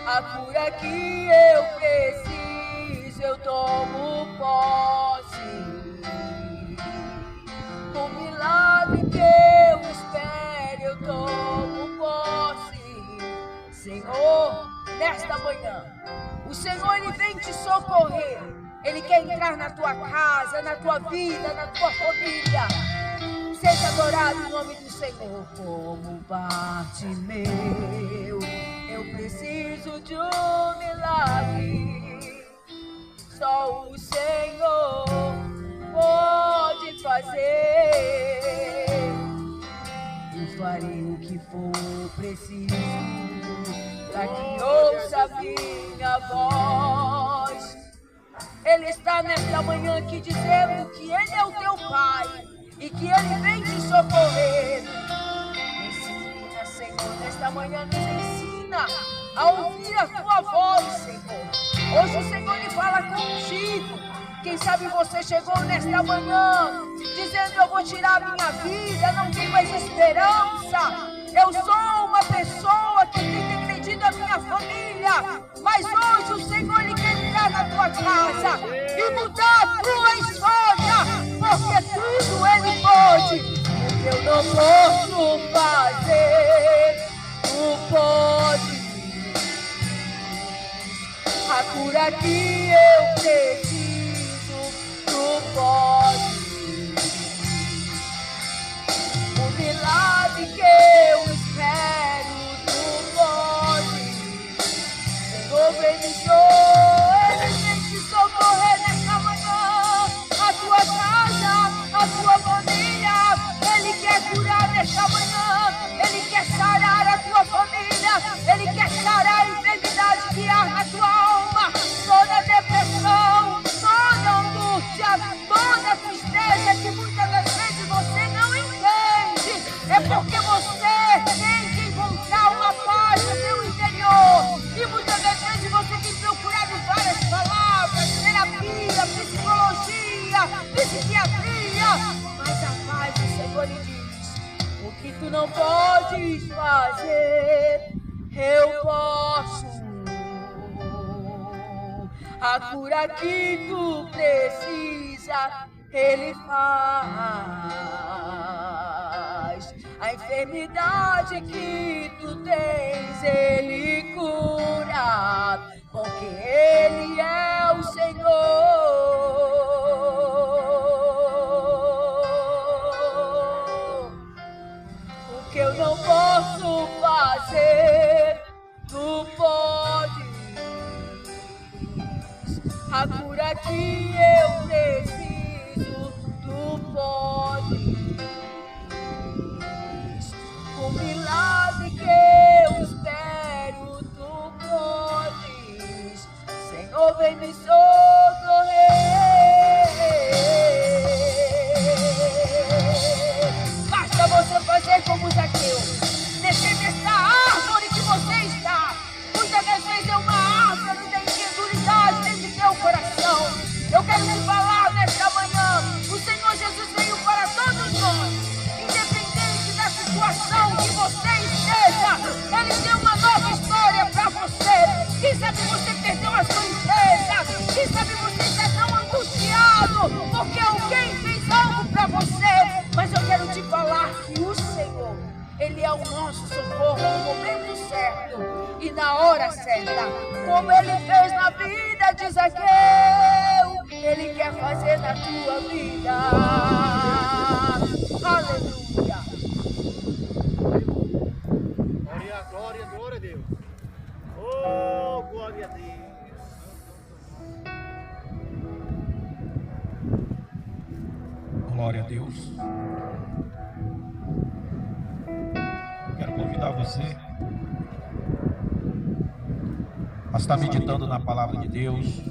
A cura que eu preciso, eu tomo posse. O milagre que eu espero, eu tomo posse. Senhor, nesta manhã, o Senhor, Ele vem te socorrer. Ele quer entrar na tua casa, na tua vida, na tua família. Seja adorado o nome do Senhor. Como Bartimeu, eu preciso de um milagre. Só o Senhor pode fazer. Eu farei o que for preciso para que ouça minha voz. Ele está nesta manhã aqui dizendo que Ele é o teu Pai e que Ele vem te socorrer. Ensina, Senhor, nesta manhã nos ensina a ouvir a tua voz, Senhor. Hoje o Senhor Ele fala contigo. Quem sabe você chegou nesta manhã dizendo: eu vou tirar a minha vida, não tem mais esperança. Eu sou uma pessoa que tem agredido a minha família. Mas hoje o Senhor Ele quer entrar na tua casa e mudar a tua história, porque tudo Ele pode. O que eu não posso fazer, tu podes. A cura que eu preciso, tu podes. O milagre que eu espero, tu podes. Senhor, vem me socorrer nesta manhã. A tua casa, a tua família, Ele quer curar nesta manhã. Ele quer sarar a tua família. Ele quer sarar a enfermidade que há na tua alma. Toda depressão, toda angústia, toda tristeza que muitas das vezes você não entende. É porque você tem que encontrar uma paz no seu interior. E muitas das vezes você tem procurado várias palavras, terapia, psicologia, psiquiatria. Mas a paz do Senhor lhe diz: o que tu não podes fazer, eu posso. A cura que tu precisa, Ele faz. A enfermidade que tu tens, Ele cura, porque Ele é o Senhor. O que eu não posso fazer, tu podes. A cura que eu preciso, tu podes. O milagre que eu espero, tu podes. Senhor, vem me socorrer. Basta você fazer como Zaqueu, descer desta árvore que você está. Muitas das vezes é uma árvore da incredulidade dentro do teu coração. Eu quero te falar nesta manhã: o Senhor Jesus veio para todos nós. o nosso socorro no momento certo e na hora certa, como Ele fez na vida de Zaqueu, Ele quer fazer na tua vida. Aleluia. Glória a Deus. Oh, glória a Deus. Glória a Deus. Quero convidar você a estar meditando na palavra de Deus.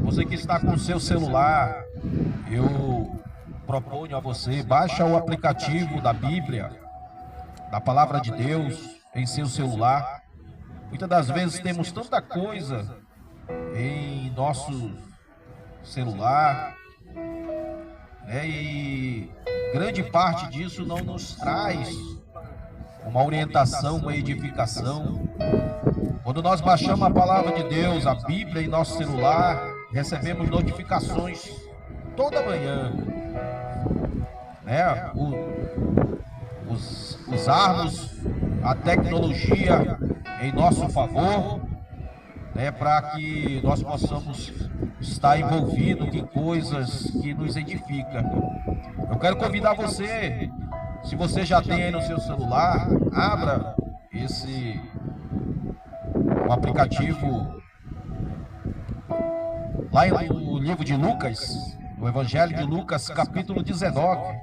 Você que está com o seu celular, eu proponho a você, baixa o aplicativo da Bíblia, da palavra de Deus, em seu celular. Muitas das vezes temos tanta coisa em nosso celular, né? E grande parte disso não nos traz uma orientação, uma edificação. Quando nós baixamos a palavra de Deus, a Bíblia, em nosso celular, recebemos notificações toda manhã, né? Usarmos a tecnologia em nosso favor, né, para que nós possamos estar envolvidos em coisas que nos edificam. Eu quero convidar você, se você já tem aí no seu celular, abra o aplicativo lá no livro de Lucas, no Evangelho de Lucas, capítulo 19.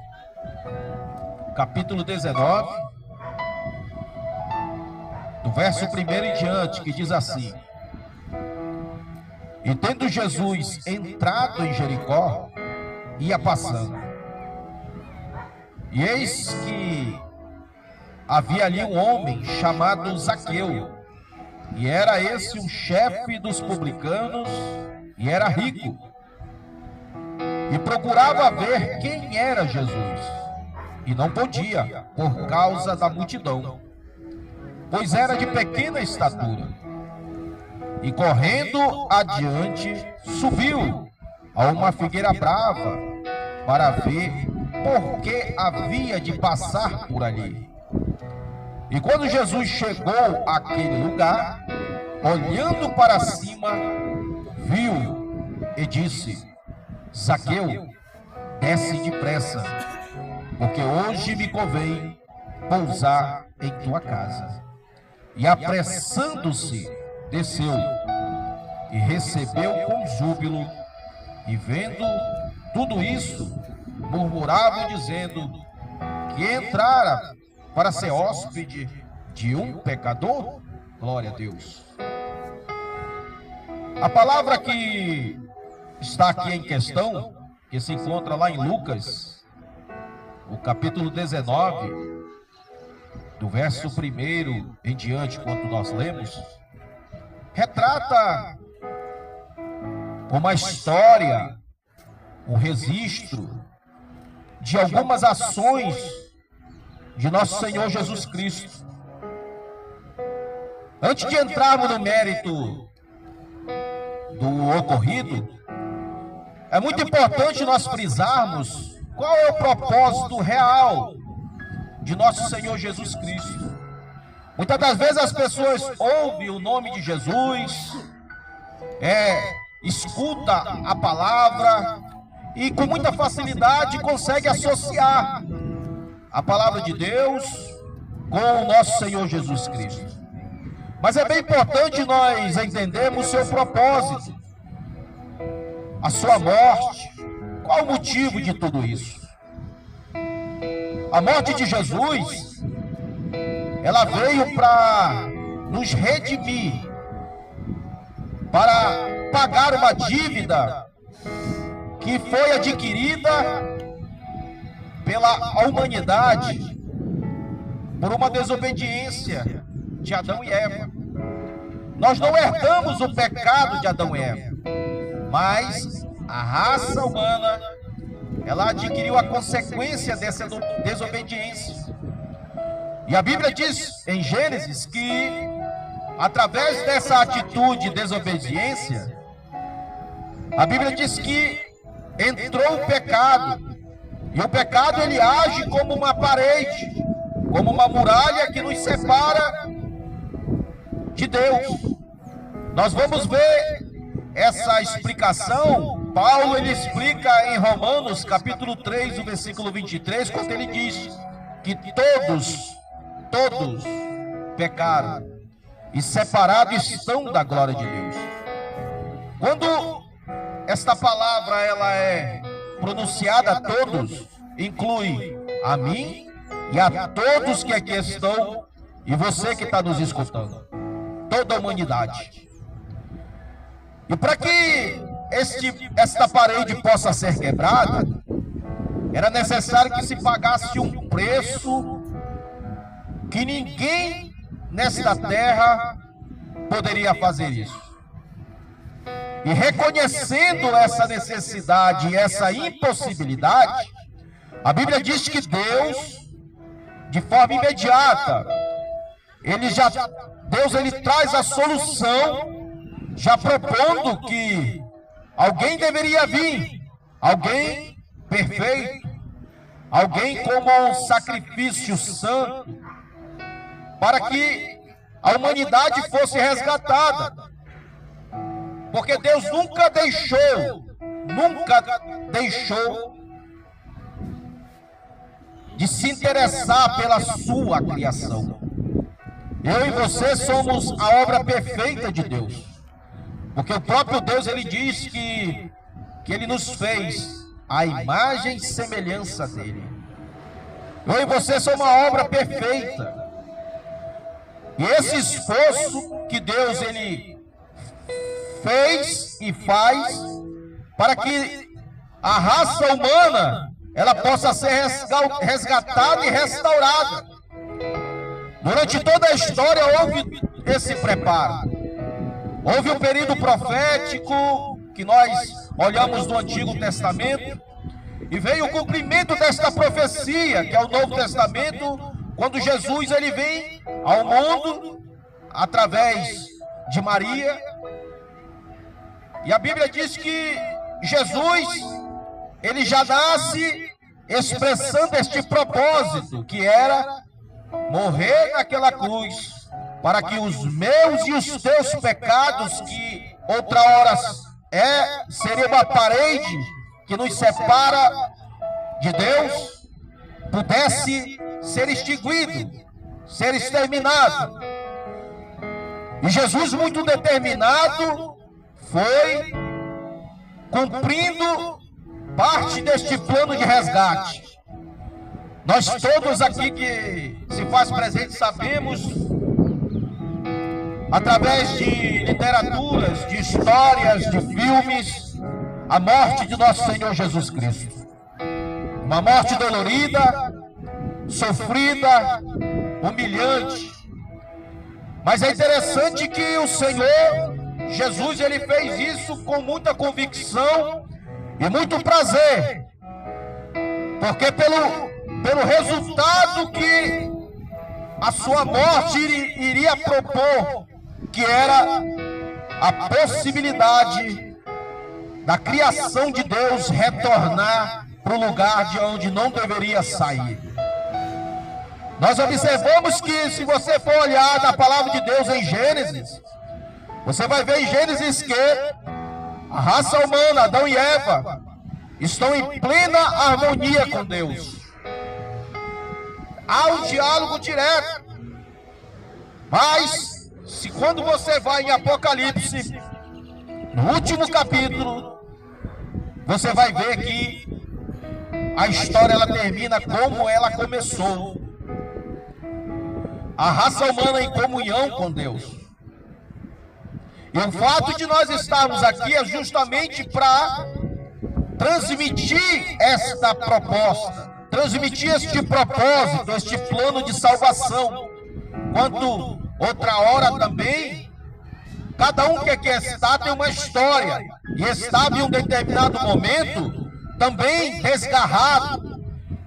Capítulo 19, do verso 1 em diante, que diz assim: E tendo Jesus entrado em Jericó, ia passando. E eis que havia ali um homem chamado Zaqueu, e era esse o chefe dos publicanos, e era rico, e procurava ver quem era Jesus. E não podia, por causa da multidão, pois era de pequena estatura. E correndo adiante, subiu a uma figueira brava, para ver por que havia de passar por ali. E quando Jesus chegou àquele lugar, olhando para cima, viu e disse: Zaqueu, desce depressa, porque hoje me convém pousar em tua casa. E apressando-se, desceu e recebeu com júbilo. E vendo tudo isso, murmuravam dizendo que entrara para ser hóspede de um pecador. Glória a Deus. A palavra que está aqui em questão, que se encontra lá em Lucas, o capítulo 19, do verso 1 em diante, quando nós lemos, retrata uma história, um registro de algumas ações de nosso Senhor Jesus Cristo. Antes de entrarmos no mérito do ocorrido, é muito importante nós frisarmos qual é o propósito real de nosso Senhor Jesus Cristo. Muitas das vezes as pessoas ouvem o nome de Jesus, escuta a palavra e com muita facilidade consegue associar a palavra de Deus com o nosso Senhor Jesus Cristo. Mas é bem importante nós entendermos o seu propósito, a sua morte. Qual o motivo de tudo isso? A morte de Jesus, ela veio para nos redimir, para pagar uma dívida que foi adquirida pela humanidade por uma desobediência de Adão e Eva. Nós não herdamos o pecado de Adão e Eva, mas a raça humana, ela adquiriu a consequência dessa desobediência. E a Bíblia diz em Gênesis que, através dessa atitude de desobediência, a Bíblia diz que entrou o pecado. E o pecado, ele age como uma parede. como uma muralha que nos separa de Deus. Nós vamos ver essa explicação. Paulo, ele explica em Romanos capítulo 3, o versículo 23, quando ele diz que todos pecaram e separados estão da glória de Deus. Quando esta palavra ela é pronunciada a todos, inclui a mim e a todos que aqui estão e você que está nos escutando, toda a humanidade. E para que esta parede possa ser quebrada, era necessário que se pagasse um preço que ninguém nesta terra poderia fazer isso. E reconhecendo essa necessidade e essa impossibilidade, a Bíblia diz que Deus, de forma imediata, Deus ele traz a solução, já propondo que alguém deveria vir, alguém perfeito, alguém como um sacrifício santo, para que a humanidade fosse resgatada. Porque Deus nunca deixou de se interessar pela sua criação. Eu e você somos a obra perfeita de Deus. Porque o próprio Deus, ele diz que ele nos fez a imagem e semelhança dele. Eu e você somos uma obra perfeita. E esse esforço que Deus, ele fez e faz para que a raça humana ela possa ser resgatada e restaurada. Durante toda a história houve esse preparo. Houve um período profético que nós olhamos no Antigo Testamento e veio o cumprimento desta profecia, que é o Novo Testamento, quando Jesus ele vem ao mundo através de Maria. E a Bíblia diz que Jesus ele já nasce expressando este propósito, que era morrer naquela cruz, para que os meus e os teus pecados, que outra hora seria uma parede que nos separa de Deus, pudesse ser extinguido, ser exterminado. E Jesus, muito determinado, foi cumprindo parte deste plano de resgate. Nós todos aqui que se faz presente sabemos, através de literaturas, de histórias, de filmes, a morte de nosso Senhor Jesus Cristo. Uma morte dolorida, sofrida, humilhante. Mas é interessante que o Senhor Jesus, ele fez isso com muita convicção e muito prazer. Porque pelo resultado que a sua morte iria propor, que era a possibilidade da criação de Deus retornar para o lugar de onde não deveria sair. Nós observamos que, se você for olhar na palavra de Deus em Gênesis, você vai ver em Gênesis que a raça humana, Adão e Eva, estão em plena harmonia com Deus. Há um diálogo direto. Mas, se quando você vai em Apocalipse, no último capítulo, você vai ver que a história ela termina como ela começou. A raça humana em comunhão com Deus. E o fato de nós estarmos aqui é justamente para transmitir esta proposta, transmitir este propósito, este plano de salvação. Quando outra hora também, cada um que aqui está tem uma história, e estava em um determinado momento também desgarrado,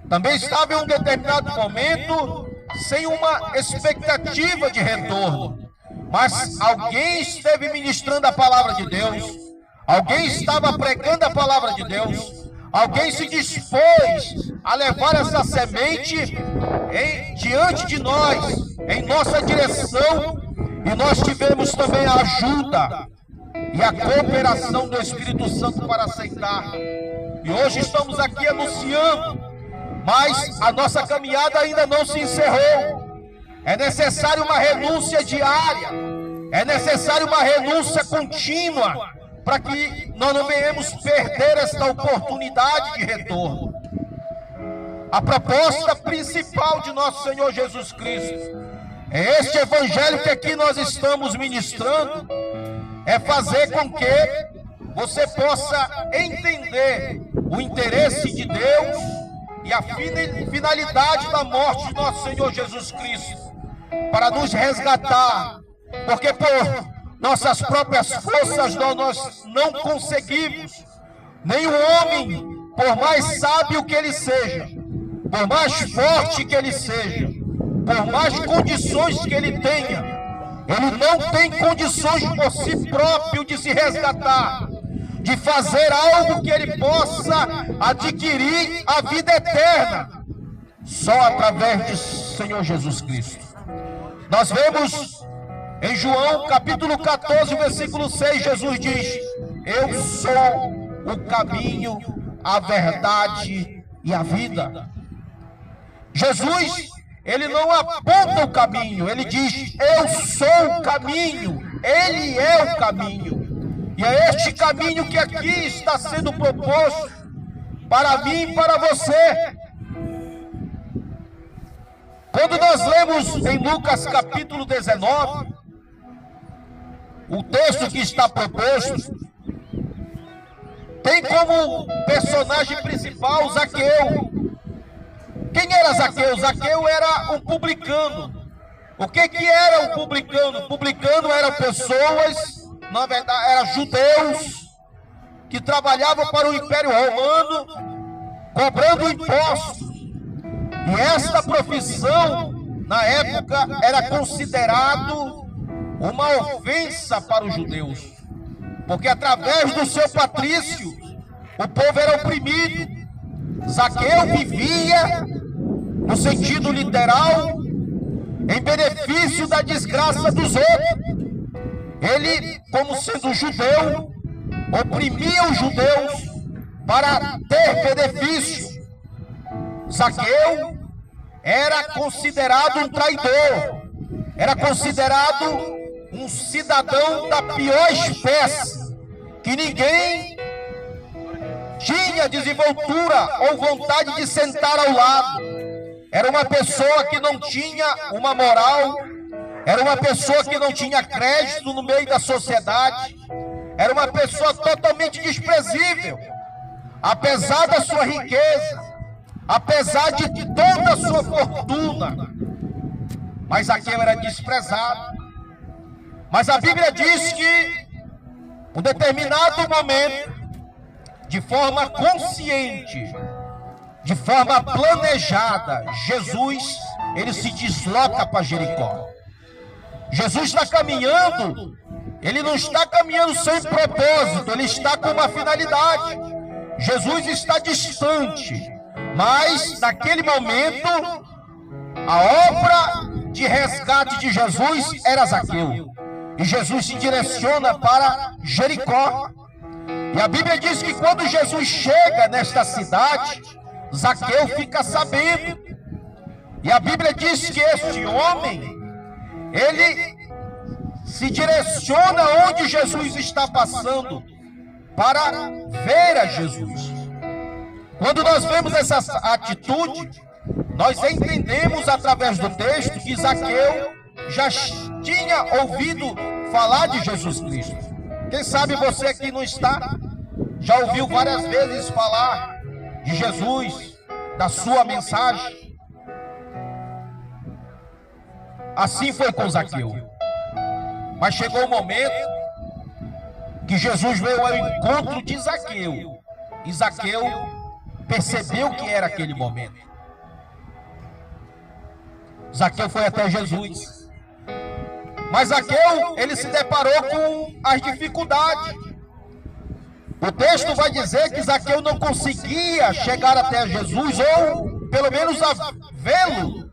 também estava em um determinado momento sem uma expectativa de retorno. Mas alguém esteve ministrando a palavra de Deus, alguém estava pregando a palavra de Deus, alguém se dispôs a levar essa semente diante de nós, em nossa direção, e nós tivemos também a ajuda e a cooperação do Espírito Santo para aceitar. E hoje estamos aqui anunciando, mas a nossa caminhada ainda não se encerrou. É necessário uma renúncia diária, é necessário uma renúncia contínua, para que nós não venhamos perder esta oportunidade de retorno. A proposta principal de nosso Senhor Jesus Cristo é este evangelho que aqui nós estamos ministrando, é fazer com que você possa entender o interesse de Deus e a finalidade da morte de nosso Senhor Jesus Cristo, para nos resgatar, porque por nossas próprias forças nós não conseguimos. Nem o homem, por mais sábio que ele seja, por mais forte que ele seja, por mais condições que ele tenha, ele não tem condições por si próprio de se resgatar, de fazer algo que ele possa adquirir a vida eterna, só através de Senhor Jesus Cristo. Nós vemos em João capítulo 14, versículo 6, Jesus diz: eu sou o caminho, a verdade e a vida. Jesus, ele não aponta o caminho, ele diz: eu sou o caminho, ele é o caminho. E é este caminho que aqui está sendo proposto para mim e para você. Quando nós lemos em Lucas capítulo 19, o texto que está proposto tem como personagem principal Zaqueu. Quem era Zaqueu? Zaqueu era um publicano. O que era um publicano? Publicano eram pessoas, na verdade, eram judeus que trabalhavam para o Império Romano, cobrando impostos. E esta profissão, na época, era considerado uma ofensa para os judeus, porque através do seu patrício, o povo era oprimido. Zaqueu vivia, no sentido literal, em benefício da desgraça dos outros. Ele, como sendo judeu, oprimia os judeus para ter benefício. Zaqueu era considerado um traidor, era considerado um cidadão da pior espécie, que ninguém tinha desenvoltura ou vontade de sentar ao lado. Era uma pessoa que não tinha uma moral, era uma pessoa que não tinha crédito no meio da sociedade, era uma pessoa totalmente desprezível, apesar da sua riqueza, apesar de toda a sua fortuna. Mas Zaqueu era desprezado. Mas a Bíblia diz que, em um determinado momento, de forma consciente, de forma planejada, Jesus, ele se desloca para Jericó. Jesus está caminhando, ele não está caminhando sem propósito, ele está com uma finalidade. Jesus está distante, mas naquele momento, a obra de resgate de Jesus era Zaqueu. E Jesus se direciona para Jericó. E a Bíblia diz que quando Jesus chega nesta cidade, Zaqueu fica sabendo. E a Bíblia diz que este homem, ele se direciona onde Jesus está passando para ver a Jesus. Quando nós vemos essa atitude, nós entendemos através do texto que Zaqueu já tinha ouvido falar de Jesus Cristo. Quem sabe você aqui não está, já ouviu várias vezes falar de Jesus, da sua mensagem. Assim foi com Zaqueu. Mas chegou o momento que Jesus veio ao encontro de Zaqueu. E Zaqueu percebeu que era aquele momento. Zaqueu foi até Jesus. Mas Zaqueu, ele se deparou com as dificuldades. O texto vai dizer que Zaqueu não conseguia chegar até Jesus, ou pelo menos a vê-lo,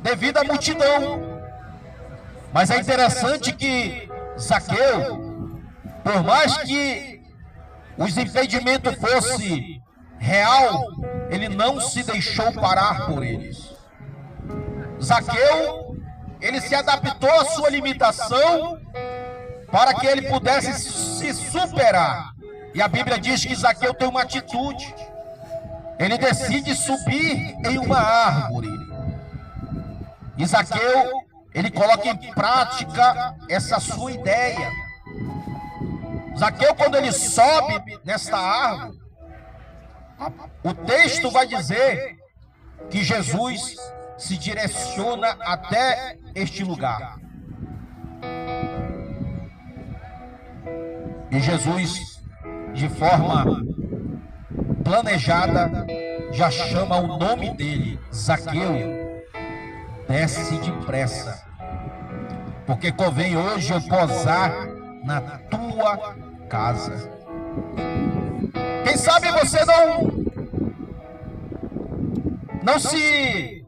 devido à multidão. Mas é interessante que Zaqueu, por mais que os impedimentos fossem real, ele não se deixou parar por eles. Zaqueu, ele se adaptou à sua limitação para que ele pudesse se superar. E a Bíblia diz que Zaqueu tem uma atitude. Ele decide subir em uma árvore. E Zaqueu, ele coloca em prática essa sua ideia. Zaqueu, quando ele sobe nesta árvore, o texto vai dizer que Jesus se direciona até este lugar. E Jesus, de forma planejada, já chama o nome dele, Zaqueu, desce depressa, porque convém hoje eu posar na tua casa. Quem sabe você não se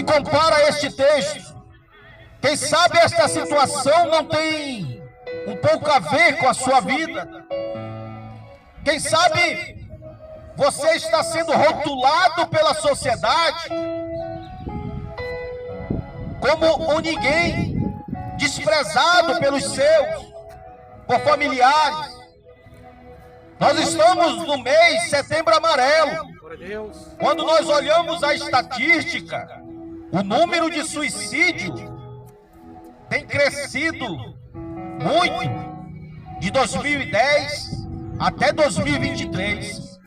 compara a este texto. Quem sabe esta situação não tem um pouco a ver com a sua vida. Quem sabe você está sendo rotulado pela sociedade como um ninguém, desprezado pelos seus, por familiares. Nós estamos no mês Setembro Amarelo. Quando nós olhamos a estatística, o número de suicídio tem crescido muito de 2010 até 2023.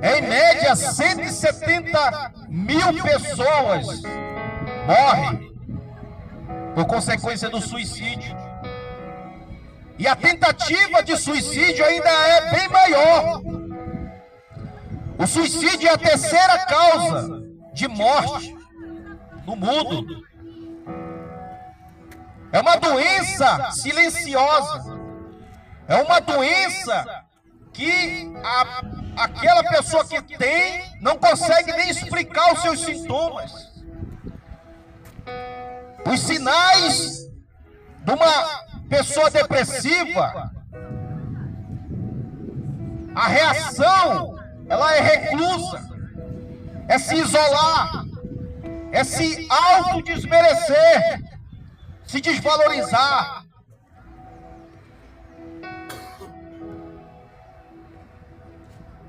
Em média, 170 mil pessoas morrem por consequência do suicídio. E a tentativa de suicídio ainda é bem maior. O suicídio é a terceira causa de morte no mundo. É uma doença silenciosa. É uma doença que aquela pessoa que tem não consegue nem explicar os seus sintomas. Os sinais de uma pessoa depressiva, a reação, ela é reclusa, é se isolar, é se autodesmerecer, se desvalorizar.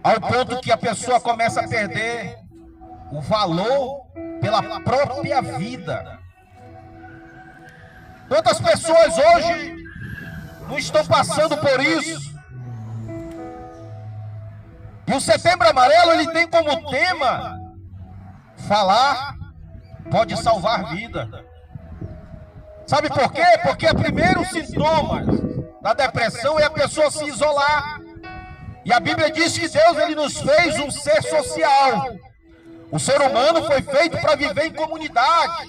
Ao ponto que a pessoa começa a perder o valor pela própria vida. Quantas pessoas hoje não estão passando por isso? E o Setembro Amarelo, ele tem como tema: falar pode salvar vida. Sabe por quê? Porque o primeiro sintoma da depressão é a pessoa se isolar. E a Bíblia diz que Deus, ele nos fez um ser social. O ser humano foi feito para viver em comunidade,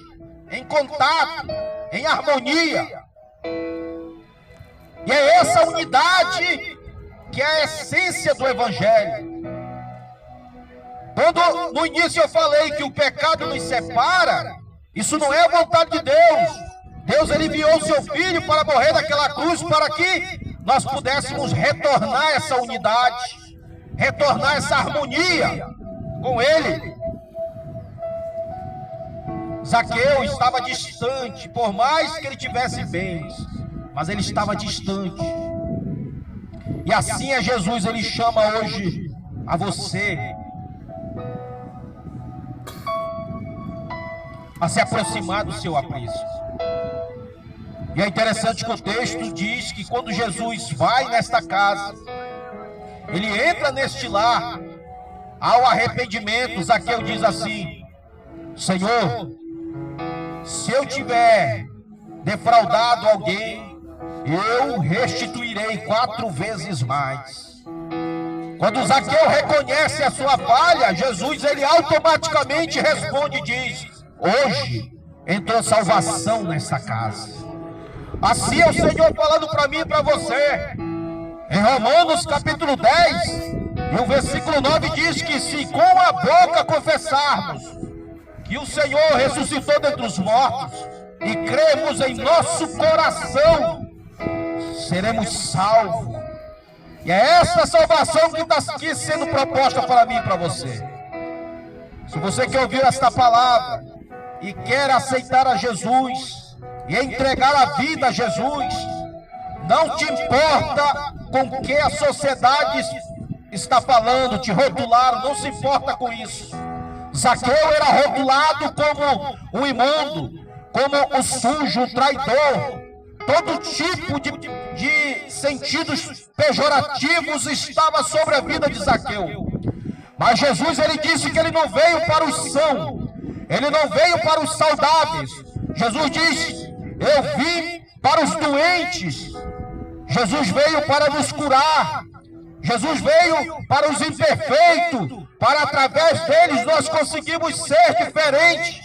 em contato, em harmonia. E é essa unidade que é a essência do Evangelho. Quando no início eu falei que o pecado nos separa, isso não é a vontade de Deus. Deus, ele enviou o seu Filho para morrer naquela cruz para que nós pudéssemos retornar essa unidade, retornar essa harmonia com Ele. Zaqueu estava distante, por mais que ele tivesse bens, mas ele estava distante. E assim é Jesus, ele chama hoje a você a se aproximar do seu aprisco. E é interessante que o texto diz que quando Jesus vai nesta casa, ele entra neste lar, ao arrependimento, Zaqueu diz assim: Senhor, se eu tiver defraudado alguém, eu restituirei 4 vezes mais. Quando Zaqueu reconhece a sua falha, Jesus, ele automaticamente responde e diz: hoje entrou salvação nessa casa. Assim é o Senhor falando para mim e para você. Em Romanos capítulo 10, e o versículo 9 diz que se com a boca confessarmos que o Senhor ressuscitou dentre os mortos e cremos em nosso coração, seremos salvos. E é essa salvação que está aqui sendo proposta para mim e para você. Se você que ouviu esta palavra e quer aceitar a Jesus e entregar a vida a Jesus, não te importa com o que a sociedade está falando, te rotularam, não se importa com isso. Zaqueu era rotulado como um imundo, como o sujo, o traidor. Todo tipo de sentidos pejorativos estava sobre a vida de Zaqueu. Mas Jesus, ele disse que ele não veio para os sãos, ele não veio para os saudáveis. Jesus disse: eu vim para os doentes. Jesus veio para nos curar. Jesus veio para os imperfeitos, para através deles nós conseguimos ser diferentes.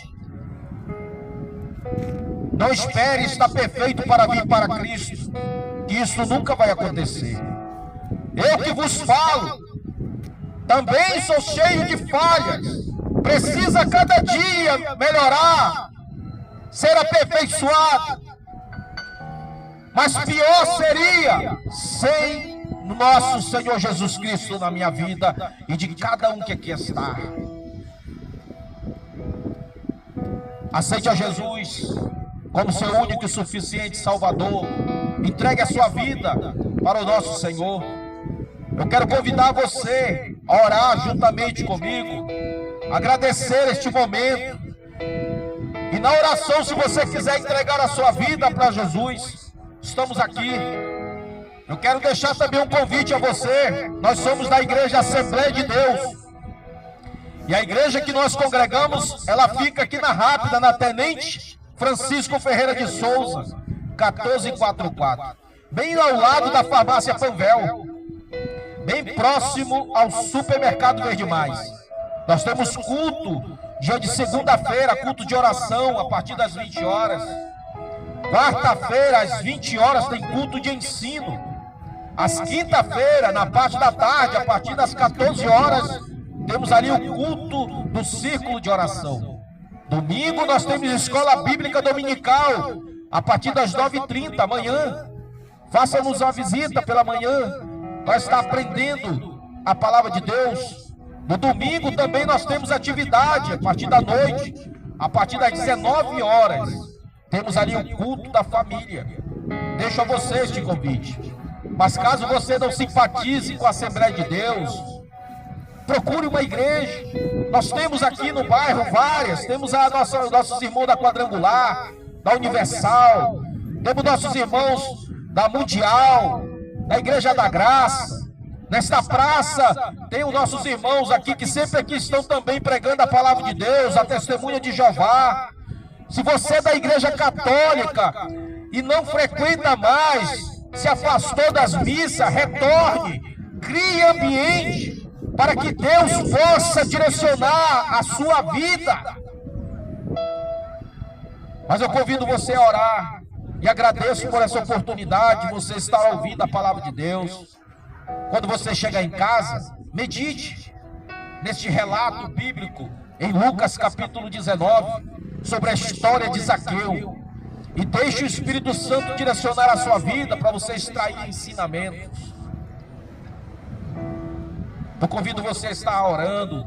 Não espere estar perfeito para vir para Cristo, que isso nunca vai acontecer. Eu que vos falo, também sou cheio de falhas, precisa cada dia melhorar, ser aperfeiçoado. Mas pior seria sem o nosso Senhor Jesus Cristo na minha vida e de cada um que aqui está. Aceite a Jesus como seu único e suficiente Salvador. Entregue a sua vida para o nosso Senhor. Eu quero convidar você a orar juntamente comigo, agradecer este momento. E na oração, se você quiser entregar a sua vida para Jesus, estamos aqui. Eu quero deixar também um convite a você. Nós somos da Igreja Assembleia de Deus. E a igreja que nós congregamos, ela fica aqui na Rápida, na Tenente Francisco Ferreira de Souza, 1444. Bem ao lado da farmácia Panvel. Bem próximo ao supermercado Verde Mais. Nós temos culto, dia de segunda-feira, culto de oração, a partir das 20 horas. Quarta-feira, às 20 horas, tem culto de ensino. Às quinta-feira, na parte da tarde, a partir das 14 horas, temos ali o culto do círculo de oração. Domingo, nós temos escola bíblica dominical, a partir das 9h30, amanhã. Faça-nos uma visita pela manhã, para estar aprendendo a palavra de Deus. No domingo também nós temos atividade, a partir da noite, a partir das 19 horas. Temos ali o culto da família. Deixo a você este convite. Mas caso você não simpatize com a Assembleia de Deus, procure uma igreja. Nós temos aqui no bairro várias. Temos nossos irmãos da Quadrangular, da Universal. Temos nossos irmãos da Mundial, da Igreja da Graça. Nesta praça tem os nossos irmãos aqui que sempre aqui estão também pregando a palavra de Deus, a testemunha de Jeová. Se você é da Igreja Católica e não frequenta mais, se afastou das missas, retorne, crie ambiente para que Deus possa direcionar a sua vida. Mas eu convido você a orar e agradeço por essa oportunidade de você estar ouvindo a palavra de Deus. Quando você chegar em casa, medite neste relato bíblico em Lucas capítulo 19 sobre a história de Zaqueu. E deixe o Espírito Santo direcionar a sua vida para você extrair ensinamentos. Eu convido você a estar orando,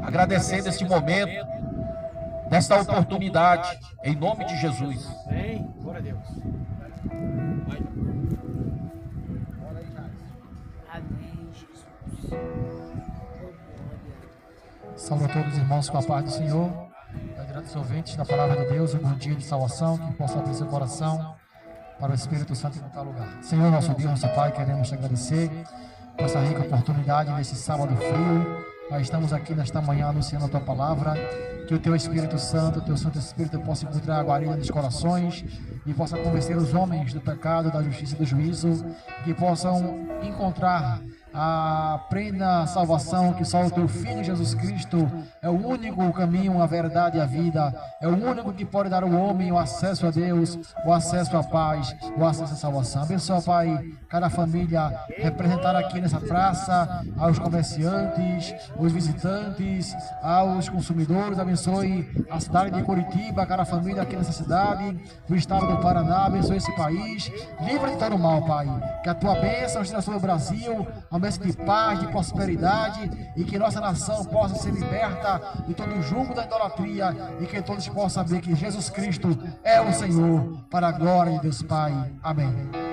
agradecendo este momento, nesta oportunidade, em nome de Jesus. Amém. Glória a Deus. Amém, Jesus. Salve a todos os irmãos com a paz do Senhor. Grandes ouvintes da palavra de Deus, um bom dia de salvação, que possa abrir seu coração para o Espírito Santo em qualquer lugar. Senhor, nosso Deus, nosso Pai, queremos te agradecer por essa rica oportunidade nesse sábado frio. Nós estamos aqui nesta manhã anunciando a tua palavra, que o teu Espírito Santo, o teu Santo Espírito possa encontrar a guarida nos corações e possa convencer os homens do pecado, da justiça e do juízo, que possam encontrar a plena salvação que só o teu Filho Jesus Cristo é o único caminho, a verdade e a vida. É o único que pode dar ao homem o acesso a Deus, o acesso à paz, o acesso à salvação. Abençoa, Pai, cada família representada aqui nessa praça, aos comerciantes, os visitantes, aos consumidores. Abençoe a cidade de Curitiba, cada família aqui nessa cidade, o estado do Paraná. Abençoe esse país. Livra de todo o mal, Pai. Que a tua bênção esteja sobre o Brasil, uma bênção de paz, de prosperidade, e que nossa nação possa ser liberta de todo o jugo da idolatria, e que todos possam saber que Jesus Cristo é o Senhor, para a glória de Deus Pai. Amém.